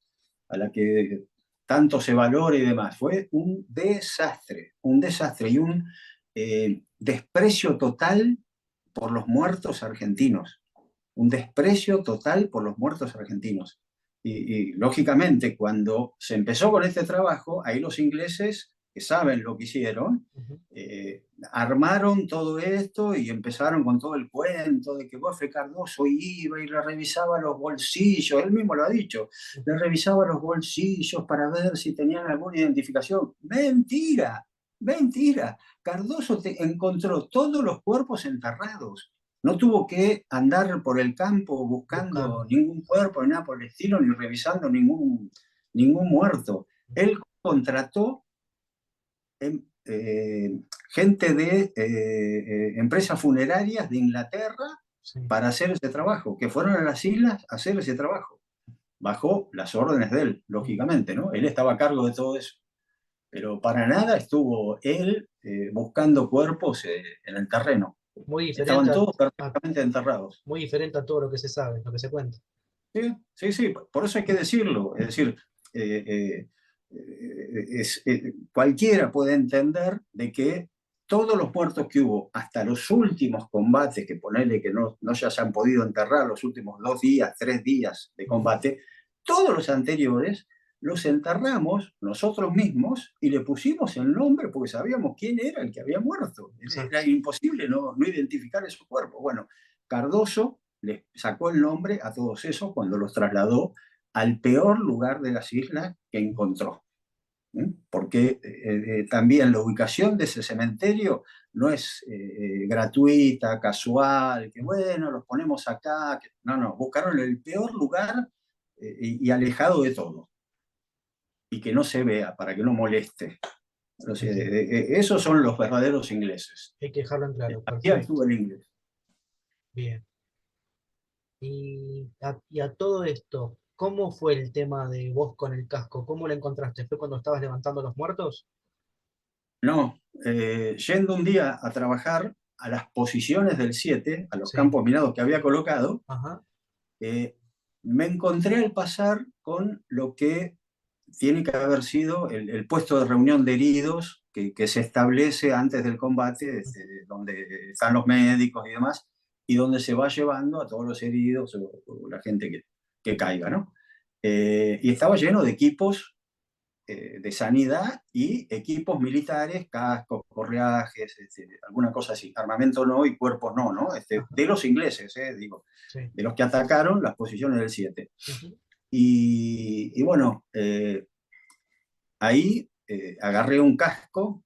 Speaker 3: a la que tanto se valora y demás. Fue un desastre y un desprecio total por los muertos argentinos. Un desprecio total por los muertos argentinos. Lógicamente, cuando se empezó con este trabajo, ahí los ingleses, que saben lo que hicieron, armaron todo esto y empezaron con todo el cuento de que Goffre Cardoso iba y le revisaba los bolsillos, él mismo lo ha dicho, le revisaba los bolsillos para ver si tenían alguna identificación. ¡Mentira! ¡Mentira! Cardoso encontró todos los cuerpos enterrados. No tuvo que andar por el campo buscando ningún cuerpo, ni nada por el estilo, ni revisando ningún muerto. Él contrató gente de empresas funerarias de Inglaterra para hacer ese trabajo, que fueron a las islas a hacer ese trabajo, bajo las órdenes de él, lógicamente, ¿no? Él estaba a cargo de todo eso. Pero para nada estuvo él buscando cuerpos en el terreno.
Speaker 4: Muy
Speaker 3: Estaban
Speaker 4: diferente
Speaker 3: todos perfectamente enterrados.
Speaker 4: muy diferente a todo lo que se sabe, lo que se cuenta.
Speaker 3: Sí, sí, sí, por eso hay que decirlo. Es decir, cualquiera puede entender de que todos los muertos que hubo, hasta los últimos combates, que ponele que no ya se han podido enterrar los últimos 2 días, 3 días de combate, todos los anteriores los enterramos nosotros mismos y le pusimos el nombre porque sabíamos quién era el que había muerto. Era imposible no identificar esos cuerpos. Bueno, Cardoso les sacó el nombre a todos esos cuando los trasladó al peor lugar de las islas que encontró. Porque también la ubicación de ese cementerio no es gratuita, casual, que bueno, los ponemos acá. No, buscaron el peor lugar y alejado de todo. Y que no se vea, para que no moleste. Entonces, esos son los verdaderos ingleses.
Speaker 4: Hay que dejarlo en claro.
Speaker 3: Aquí actúa el inglés.
Speaker 4: Bien. Y a todo esto, ¿cómo fue el tema de vos con el casco? ¿Cómo lo encontraste? ¿Fue cuando estabas levantando los muertos?
Speaker 3: No, yendo un día a trabajar a las posiciones del 7, a los
Speaker 4: Sí.
Speaker 3: campos minados que había colocado,
Speaker 4: Ajá.
Speaker 3: me encontré al pasar con lo que tiene que haber sido el puesto de reunión de heridos que se establece antes del combate, donde están los médicos y demás, y donde se va llevando a todos los heridos o la gente que caiga, ¿no? Y estaba lleno de equipos de sanidad y equipos militares, cascos, correajes, alguna cosa así. Armamento no y cuerpos no, ¿no? De los ingleses, digo,
Speaker 4: Sí.
Speaker 3: de los que atacaron las posiciones del 7.
Speaker 4: Uh-huh.
Speaker 3: Y bueno, ahí agarré un casco,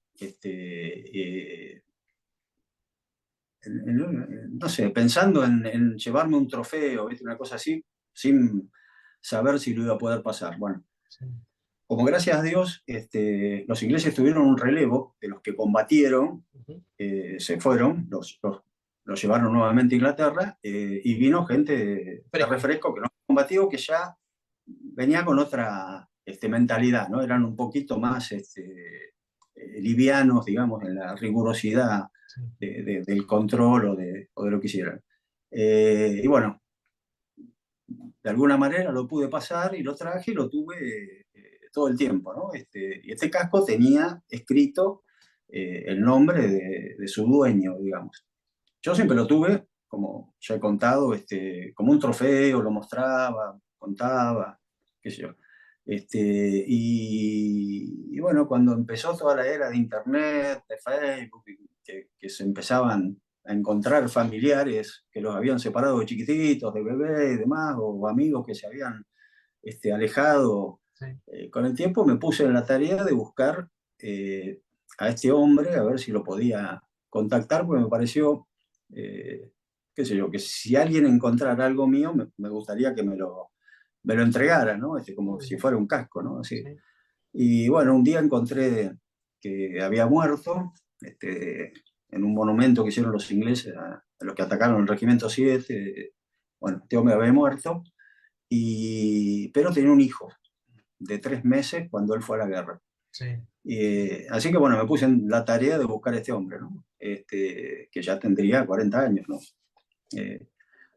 Speaker 3: no sé, pensando en llevarme un trofeo, ¿viste? Una cosa así, sin saber si lo iba a poder pasar. Bueno,
Speaker 4: Sí.
Speaker 3: como gracias a Dios, los ingleses tuvieron un relevo de los que combatieron,
Speaker 4: Uh-huh.
Speaker 3: se fueron, los llevaron nuevamente a Inglaterra, y vino gente de refresco que no combatió, que ya venía con otra mentalidad, ¿no? Eran un poquito más livianos, digamos, en la rigurosidad del control o de lo que hicieran. Y bueno, de alguna manera lo pude pasar y lo traje y lo tuve todo el tiempo, ¿no? Y este casco tenía escrito el nombre de su dueño, digamos. Yo siempre lo tuve, como ya he contado, como un trofeo, lo mostraba, contaba, qué sé yo. Y bueno, cuando empezó toda la era de Internet, de Facebook, que se empezaban a encontrar familiares que los habían separado de chiquititos, de bebé y demás, o amigos que se habían alejado,
Speaker 4: Sí.
Speaker 3: con el tiempo me puse en la tarea de buscar a este hombre, a ver si lo podía contactar, porque me pareció, qué sé yo, que si alguien encontrara algo mío, me gustaría que me lo entregara, ¿no? Como si fuera un casco, ¿no? Así.
Speaker 4: Sí.
Speaker 3: Y bueno, un día encontré que había muerto en un monumento que hicieron los ingleses a los que atacaron el Regimiento 7. Bueno, este hombre había muerto, pero tenía un hijo de 3 meses cuando él fue a la guerra.
Speaker 4: Sí.
Speaker 3: Así que bueno, me puse en la tarea de buscar a este hombre, ¿no? Que ya tendría 40 años, ¿no?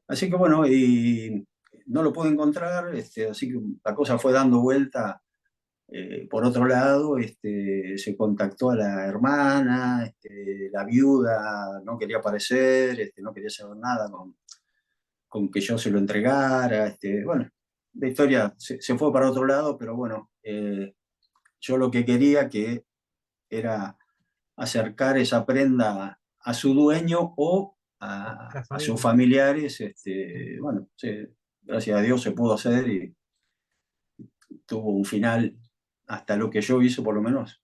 Speaker 3: Así que bueno, y no lo pude encontrar, así que la cosa fue dando vuelta. Por otro lado, se contactó a la hermana, la viuda no quería aparecer, no quería saber nada con que yo se lo entregara. Bueno, la historia se fue para otro lado, pero bueno, yo lo que quería que era acercar esa prenda a su dueño o
Speaker 4: La
Speaker 3: a sus
Speaker 4: familia.
Speaker 3: familiares. Bueno, gracias a Dios se pudo hacer y tuvo un final, hasta lo que yo hice por lo menos,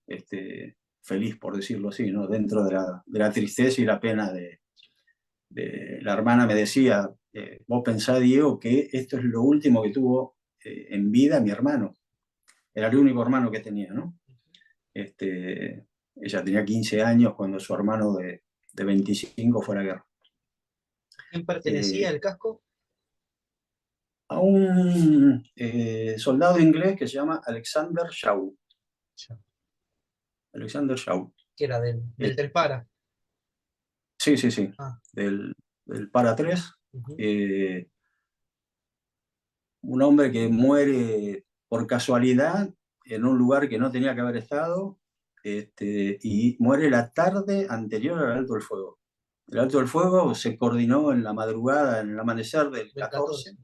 Speaker 3: feliz, por decirlo así, ¿no? Dentro de la tristeza y la pena la hermana me decía, vos pensá, Diego, que esto es lo último que tuvo en vida mi hermano. Era el único hermano que tenía, ¿no? Ella tenía 15 años cuando su hermano de 25 fue a la guerra.
Speaker 4: ¿Quién pertenecía
Speaker 3: Eh,
Speaker 4: al casco?
Speaker 3: a un soldado inglés que se llama Alexander Shaw.
Speaker 4: Ya,
Speaker 3: Alexander Shaw.
Speaker 4: que era
Speaker 3: Eh,
Speaker 4: del Para.
Speaker 3: sí, sí, sí.
Speaker 4: Ah,
Speaker 3: Del Para 3.
Speaker 4: ujú.
Speaker 3: Un hombre que muere por casualidad en un lugar que no tenía que haber estado, y muere la tarde anterior al alto del fuego. El alto del fuego se coordinó en la madrugada, en el amanecer del
Speaker 4: Del
Speaker 3: 14,
Speaker 4: 14.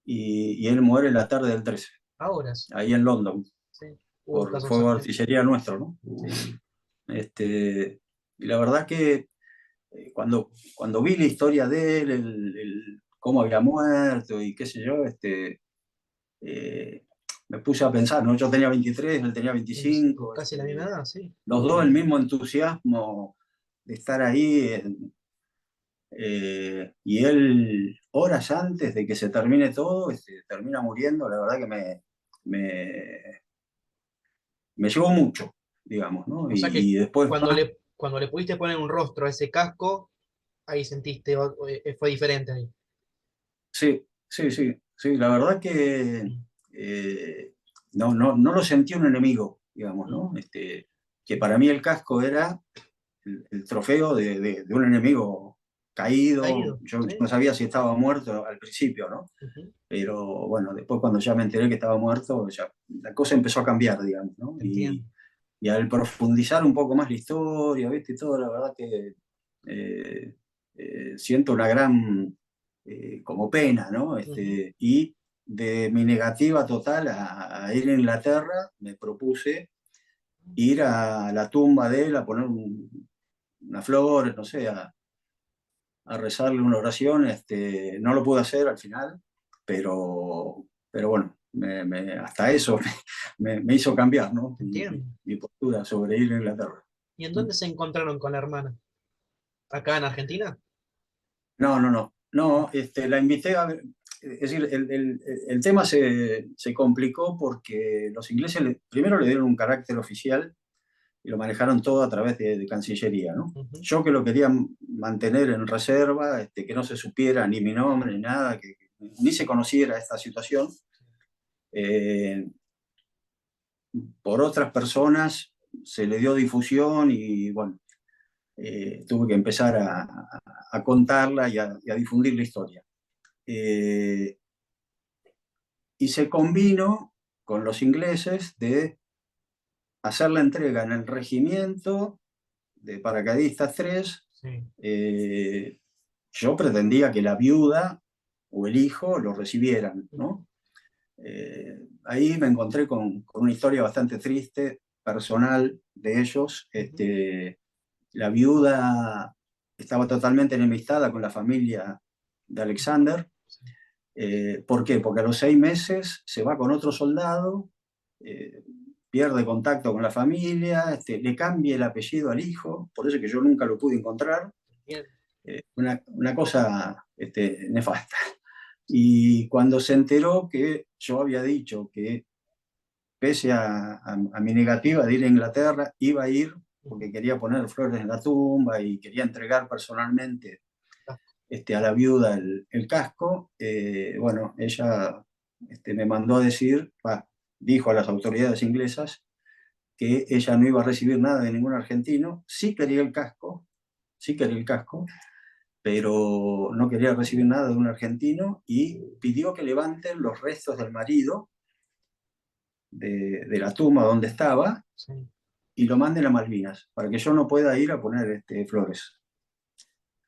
Speaker 3: y él muere la tarde del 13,
Speaker 4: Ahora sí.
Speaker 3: ahí en London,
Speaker 4: Sí.
Speaker 3: por
Speaker 4: Caso
Speaker 3: fuego de
Speaker 4: sangriento.
Speaker 3: artillería nuestro, ¿no?
Speaker 4: Sí.
Speaker 3: Y la verdad que cuando vi la historia de él, cómo había muerto y qué sé yo, eh, me puse a pensar, ¿no? Yo tenía 23, él tenía
Speaker 4: 25,
Speaker 3: 25,
Speaker 4: casi la misma edad, sí.
Speaker 3: los dos el mismo entusiasmo de estar ahí, y él horas antes de que se termine todo, termina muriendo. La verdad que me, me llegó mucho, digamos, ¿no?
Speaker 4: O sea que
Speaker 3: Después más,
Speaker 4: cuando le pudiste poner un rostro a ese casco, ahí sentiste, fue diferente ahí.
Speaker 3: sí, sí, sí, sí, la verdad que
Speaker 4: Mm,
Speaker 3: no lo sentí un enemigo, digamos,
Speaker 4: mm.
Speaker 3: ¿no? Que para mí el casco era el trofeo de un enemigo caído.
Speaker 4: Caído,
Speaker 3: Yo
Speaker 4: sí.
Speaker 3: no sabía si estaba muerto al principio, ¿no?
Speaker 4: Ujú.
Speaker 3: Pero bueno, después cuando ya me enteré que estaba muerto, ya la cosa empezó a cambiar, digamos, ¿no?
Speaker 4: Entiendo.
Speaker 3: Y al profundizar un poco más la historia, ¿viste? Y todo, la verdad que eh, siento una gran como pena, ¿no?
Speaker 4: Ujú.
Speaker 3: Y de mi negativa total a ir a Inglaterra, me propuse ir a la tumba de él a poner unas flores, no sé, a rezarle una oración. No lo pude hacer al final, pero bueno, hasta eso me hizo cambiar, ¿no?
Speaker 4: Entiendo.
Speaker 3: Mi postura sobre ir a Inglaterra.
Speaker 4: ¿Y en dónde se encontraron con la hermana? ¿Acá en Argentina?
Speaker 3: No, no, no, no, la invité a ver, es decir, el tema se complicó porque los ingleses primero le dieron un carácter oficial y lo manejaron todo a través de Cancillería, ¿no?
Speaker 4: Ujú.
Speaker 3: Yo que lo quería mantener en reserva, que no se supiera ni mi nombre ni nada, que ni se conociera esta situación, eh, por otras personas se le dio difusión y bueno, tuve que empezar a contarla y a difundir la historia. Eh, y se combinó con los ingleses de hacer la entrega en el regimiento de paracaidistas 3.
Speaker 4: Sí.
Speaker 3: eh, yo pretendía que la viuda o el hijo lo recibieran,
Speaker 4: Ujú.
Speaker 3: ¿no? Ahí me encontré con una historia bastante triste, personal de ellos.
Speaker 4: Ujú.
Speaker 3: La viuda estaba totalmente enemistada con la familia de Alexander.
Speaker 4: Sí.
Speaker 3: ¿Por qué? Porque a los 6 meses se va con otro soldado, eh, pierde contacto con la familia, le cambia el apellido al hijo, por eso que yo nunca lo pude encontrar.
Speaker 4: Bien.
Speaker 3: Una cosa nefasta. Y cuando se enteró que yo había dicho que, pese a mi negativa de ir a Inglaterra, iba a ir
Speaker 4: Ujú.
Speaker 3: porque quería poner flores en la tumba y quería entregar personalmente
Speaker 4: Ah,
Speaker 3: a la viuda el casco. Bueno, ella me mandó a decir, dijo a las autoridades inglesas que ella no iba a recibir nada de ningún argentino, sí quería el casco, sí quería el casco, pero no quería recibir nada de un argentino y pidió que levanten los restos del marido de la tumba donde estaba
Speaker 4: Sí.
Speaker 3: y lo manden a Malvinas, para que yo no pueda ir a poner flores.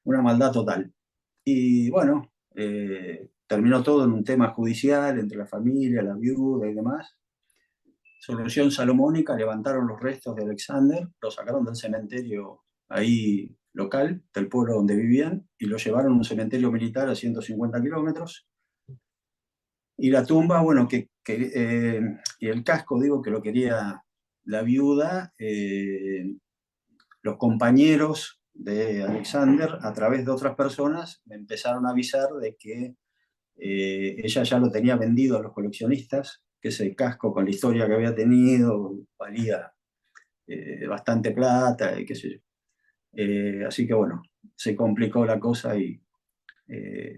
Speaker 3: Una maldad total. Y bueno, terminó todo en un tema judicial entre la familia, la viuda y demás. Solución salomónica, levantaron los restos de Alexander, lo sacaron del cementerio ahí local, del pueblo donde vivían, y lo llevaron a un cementerio militar a 150 kilómetros. Y la tumba, bueno, y el casco, digo, que lo quería la viuda, los compañeros de Alexander, a través de otras personas, me empezaron a avisar de que ella ya lo tenía vendido a los coleccionistas, que ese casco con la historia que había tenido valía bastante plata y qué sé yo. Así que bueno, se complicó la cosa y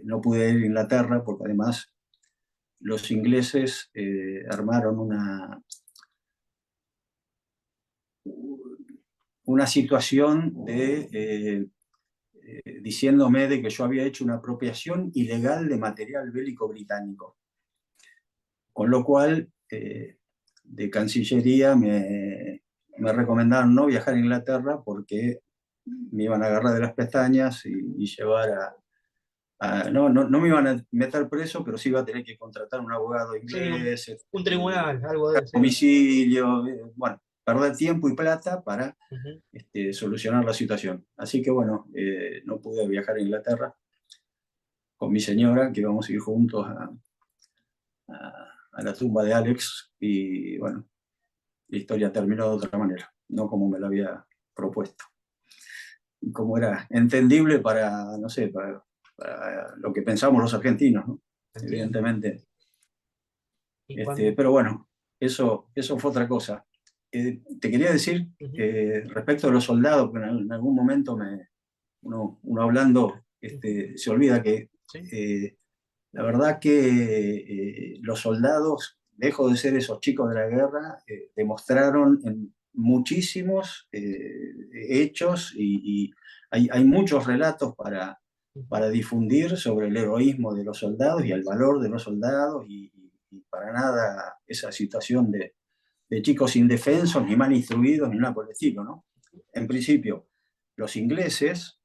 Speaker 3: no pude ir a Inglaterra porque además los ingleses armaron una situación diciéndome de que yo había hecho una apropiación ilegal de material bélico británico. Con lo cual, de Cancillería me recomendaron no viajar a Inglaterra porque me iban a agarrar de las pestañas y llevar no me iban a meter preso, pero sí iba a tener que contratar un abogado
Speaker 4: Sí,
Speaker 3: inglés,
Speaker 4: un tribunal, algo de ese.
Speaker 3: domicilio, bueno, perder tiempo y plata para
Speaker 4: Ujú.
Speaker 3: solucionar la situación. Así que bueno, no pude viajar a Inglaterra con mi señora, que íbamos a ir juntos a la tumba de Alex, y bueno, la historia terminó de otra manera, no como me lo había propuesto. Y como era entendible para, no sé, para lo que pensamos los argentinos, ¿no?
Speaker 4: Entiendo.
Speaker 3: Evidentemente.
Speaker 4: Y cuando,
Speaker 3: Pero bueno, eso fue otra cosa. Te quería decir,
Speaker 4: ujú,
Speaker 3: respecto a los soldados, que en algún momento uno hablando
Speaker 4: ujú,
Speaker 3: se olvida que
Speaker 4: sí,
Speaker 3: la verdad que los soldados, lejos de ser esos chicos de la guerra, demostraron en muchísimos hechos y hay muchos relatos
Speaker 4: ujú,
Speaker 3: para difundir sobre el heroísmo de los soldados y el valor de los soldados y para nada esa situación de chicos indefensos, ni mal instruidos, ni nada por el estilo, ¿no? En principio, los ingleses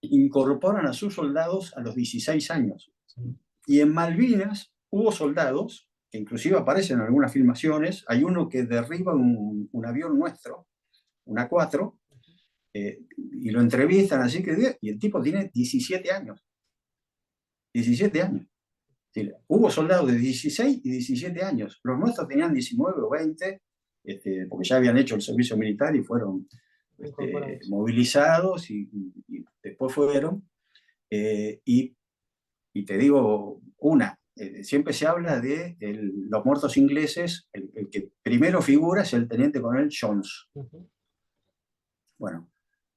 Speaker 3: incorporan a sus soldados a los 16 años.
Speaker 4: sí,
Speaker 3: Y en Malvinas hubo soldados, que inclusive aparecen en algunas filmaciones, hay uno que derriba un avión nuestro, un A4, y lo entrevistan así que, y el tipo tiene 17 años, 17 años. Sí, hubo soldados de 16 y 17 años, los nuestros tenían 19 o 20, porque ya habían hecho el servicio militar y fueron
Speaker 4: incorporados.
Speaker 3: movilizados y después fueron. Y te digo siempre se habla de los muertos ingleses, el que primero figura es el teniente coronel Jones.
Speaker 4: Ujú.
Speaker 3: Bueno,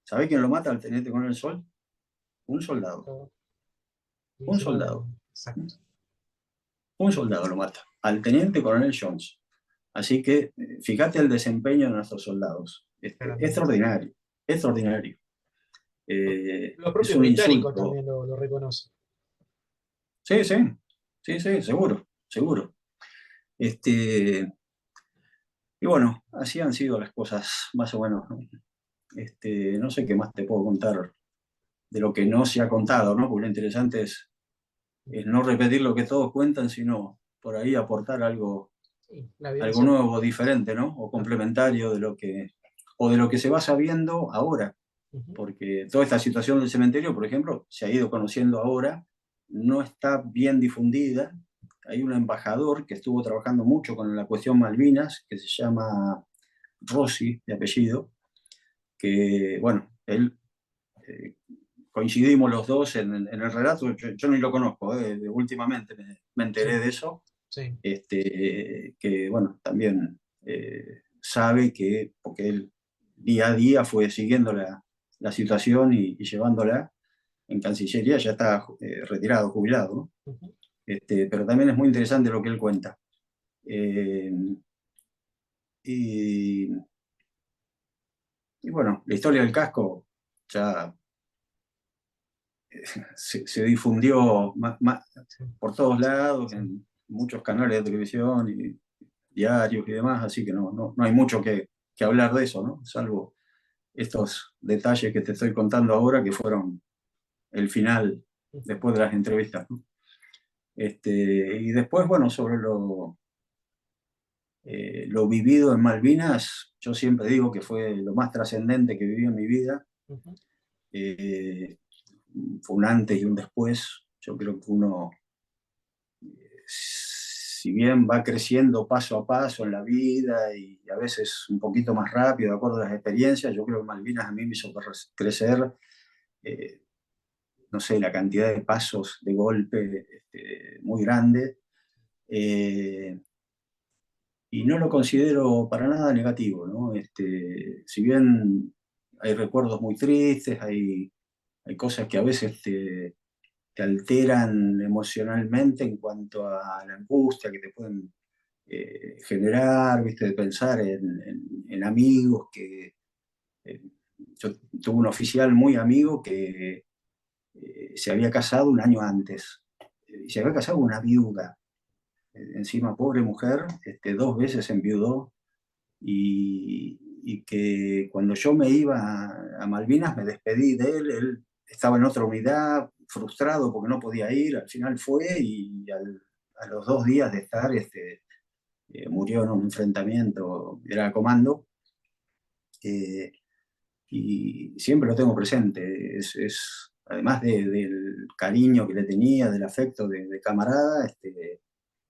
Speaker 3: ¿sabe quién lo mata al teniente coronel Sol? Un soldado,
Speaker 4: Todo.
Speaker 3: un
Speaker 4: 19
Speaker 3: soldado,
Speaker 4: años, exacto.
Speaker 3: un soldado lo mata, al teniente coronel Jones. Así que fíjate el desempeño de nuestros soldados.
Speaker 4: Claramente.
Speaker 3: Extraordinario, extraordinario.
Speaker 4: Los
Speaker 3: Es
Speaker 4: propios
Speaker 3: un
Speaker 4: británicos
Speaker 3: insulto.
Speaker 4: también lo reconocen.
Speaker 3: Sí, sí, sí, sí, seguro, seguro. Este, y bueno, así han sido las cosas, más o menos, ¿no? No sé qué más te puedo contar de lo que no se ha contado, ¿no? Porque lo interesante es no repetir lo que todos cuentan, sino por ahí aportar
Speaker 4: Sí, la
Speaker 3: algo
Speaker 4: vivencia.
Speaker 3: nuevo, diferente, ¿no? O complementario o de lo que se va sabiendo ahora.
Speaker 4: Ujú,
Speaker 3: Porque toda esta situación del cementerio, por ejemplo, se ha ido conociendo ahora, no está bien difundida. Hay un embajador que estuvo trabajando mucho con la cuestión Malvinas, que se llama Rossi, de apellido, que, bueno, él coincidimos los dos en el relato, yo ni lo conozco, últimamente me enteré
Speaker 4: sí,
Speaker 3: de eso,
Speaker 4: sí.
Speaker 3: que bueno, también sabe que, porque él día a día fue siguiendo la situación y llevándola en Cancillería, ya está retirado, jubilado, ¿no?
Speaker 4: Ujú.
Speaker 3: Pero también es muy interesante lo que él cuenta. Eh, y, y bueno, la historia del casco ya se difundió
Speaker 4: Sí,
Speaker 3: por todos lados,
Speaker 4: sí.
Speaker 3: en muchos canales de televisión y diarios y demás, así que no hay mucho que hablar de eso, ¿no? Salvo estos detalles que te estoy contando ahora, que fueron el final después de las entrevistas, ¿no? Y después, bueno, sobre lo vivido en Malvinas, yo siempre digo que fue lo más trascendente que viví en mi vida.
Speaker 4: Ujú.
Speaker 3: Eh, Fue un antes y un después. Yo creo que uno, si bien va creciendo paso a paso en la vida y a veces un poquito más rápido de acuerdo a las experiencias, yo creo que Malvinas a mí me hizo crecer, eh, no sé, la cantidad de pasos de golpe muy grande. Eh, y no lo considero para nada negativo, ¿no? Si bien hay recuerdos muy tristes, hay cosas que a veces te alteran emocionalmente en cuanto a la angustia que te pueden generar, ¿viste? De pensar en amigos eh, yo tuve un oficial muy amigo que se había casado un año antes, y se había casado con una viuda. Encima, pobre mujer, 2 veces enviudó, y que cuando yo me iba a Malvinas me despedí de él, él estaba en otra unidad, frustrado porque no podía ir, al final fue y a los 2 días de estar murió en un enfrentamiento, era comando, eh, y siempre lo tengo presente, además del cariño que le tenía, del afecto de camarada,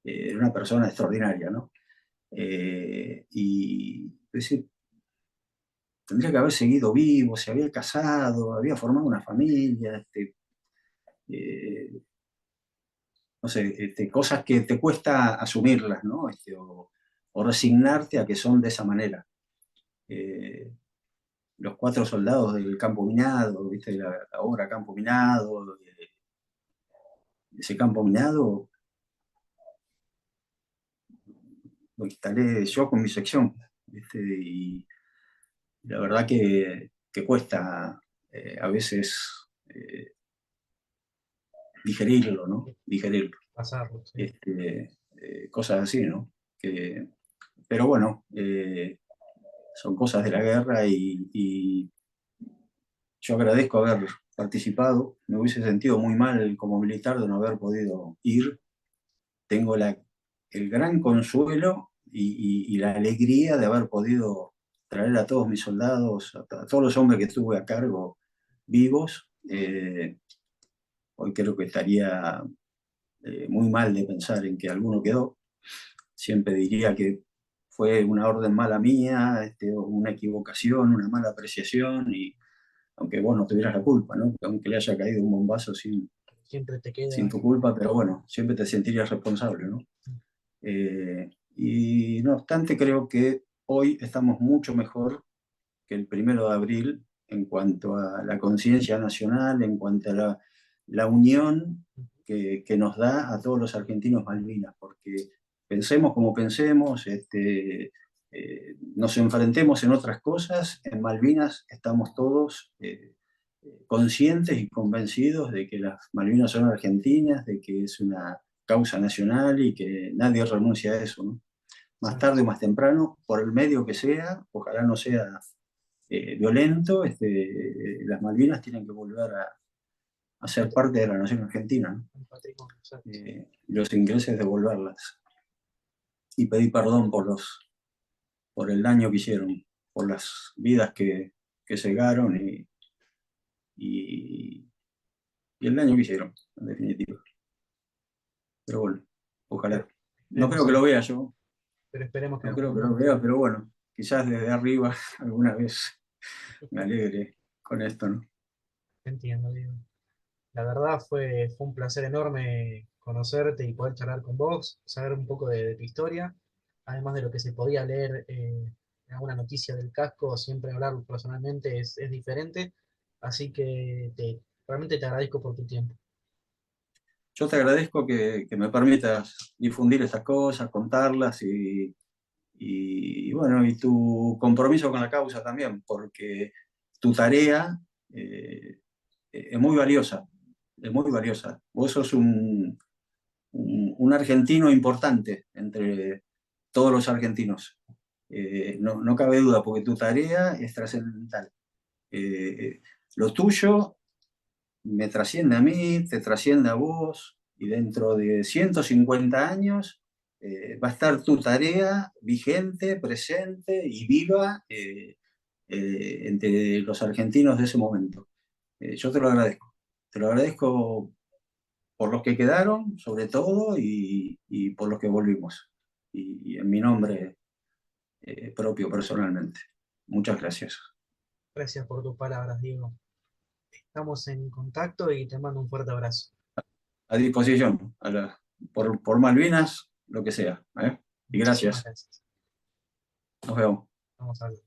Speaker 3: era una persona extraordinaria, ¿no? Y es decir, tendría que haber seguido vivo, se había casado, había formado una familia, eh, no sé, cosas que te cuesta asumirlas, ¿no? O resignarte a que son de esa manera. Eh, los 4 soldados del campo minado, ¿viste? La obra Campo Minado, ese campo minado lo instalé yo con mi sección, ¿viste? Y la verdad que cuesta a veces digerirlo, ¿no? Digerirlo.
Speaker 4: Pasarlo, sí.
Speaker 3: Cosas así, ¿no? Pero bueno, son cosas de la guerra y yo agradezco haber participado. Me hubiese sentido muy mal como militar de no haber podido ir. Tengo el gran consuelo y la alegría de haber podido traer a todos mis soldados, a todos los hombres que tuve a cargo vivos. Hoy creo que estaría muy mal de pensar en que alguno quedó. Siempre diría que fue una orden mala mía, una equivocación, una mala apreciación, y aunque vos no tuvieras la culpa, ¿no? Aunque le haya caído un bombazo
Speaker 4: Siempre te
Speaker 3: sin
Speaker 4: queda.
Speaker 3: tu culpa, pero bueno, siempre te sentirías responsable, ¿no? Y no obstante, creo que hoy estamos mucho mejor que el 1 de abril en cuanto a la conciencia nacional, en cuanto a la unión que nos da a todos los argentinos Malvinas, porque pensemos como pensemos, nos enfrentemos en otras cosas, en Malvinas estamos todos conscientes y convencidos de que las Malvinas son argentinas, de que es una causa nacional y que nadie renuncia a eso, ¿no? Más
Speaker 4: Sí,
Speaker 3: tarde o más temprano, por el medio que sea, ojalá no sea violento, las Malvinas tienen que volver a ser parte de la nación argentina, ¿no?
Speaker 4: un patrimonio, exacto.
Speaker 3: Los ingleses devolverlas y pedir perdón por el daño que hicieron, por las vidas que cegaron y, y el daño que hicieron, en definitiva. Pero bueno, ojalá. No
Speaker 4: Esperemos,
Speaker 3: creo que
Speaker 4: sí,
Speaker 3: lo vea yo,
Speaker 4: pero esperemos que en
Speaker 3: no
Speaker 4: algún
Speaker 3: creo que lo
Speaker 4: momento
Speaker 3: vea, pero bueno, quizás desde arriba alguna vez me alegre con esto, ¿no?
Speaker 4: entiendo, Diego. La verdad fue un placer enorme conocerte y poder charlar con vos, saber un poco de tu historia, además de lo que se podía leer en alguna noticia del casco, siempre hablar personalmente es diferente, así que realmente te agradezco por tu tiempo.
Speaker 3: Yo te agradezco que me permitas difundir estas cosas, contarlas y bueno, y tu compromiso con la causa también, porque tu tarea es muy valiosa. es muy valiosa. Vos sos un argentino importante entre todos los argentinos. No cabe duda, porque tu tarea es trascendental. Lo tuyo me trasciende a mí, te trasciende a vos, y dentro de 150 años va a estar tu tarea vigente, presente y viva entre los argentinos de ese momento. Yo te lo agradezco. Te lo agradezco por los que quedaron, sobre todo, y por los que volvimos. Y en mi nombre propio, personalmente. Muchas gracias.
Speaker 4: Gracias por tus palabras, Diego. Estamos en contacto y te mando un fuerte abrazo.
Speaker 3: A disposición, por Malvinas, lo que sea. Y
Speaker 4: Muchísimas
Speaker 3: gracias.
Speaker 4: gracias.
Speaker 3: Nos vemos.
Speaker 4: Vamos a ver.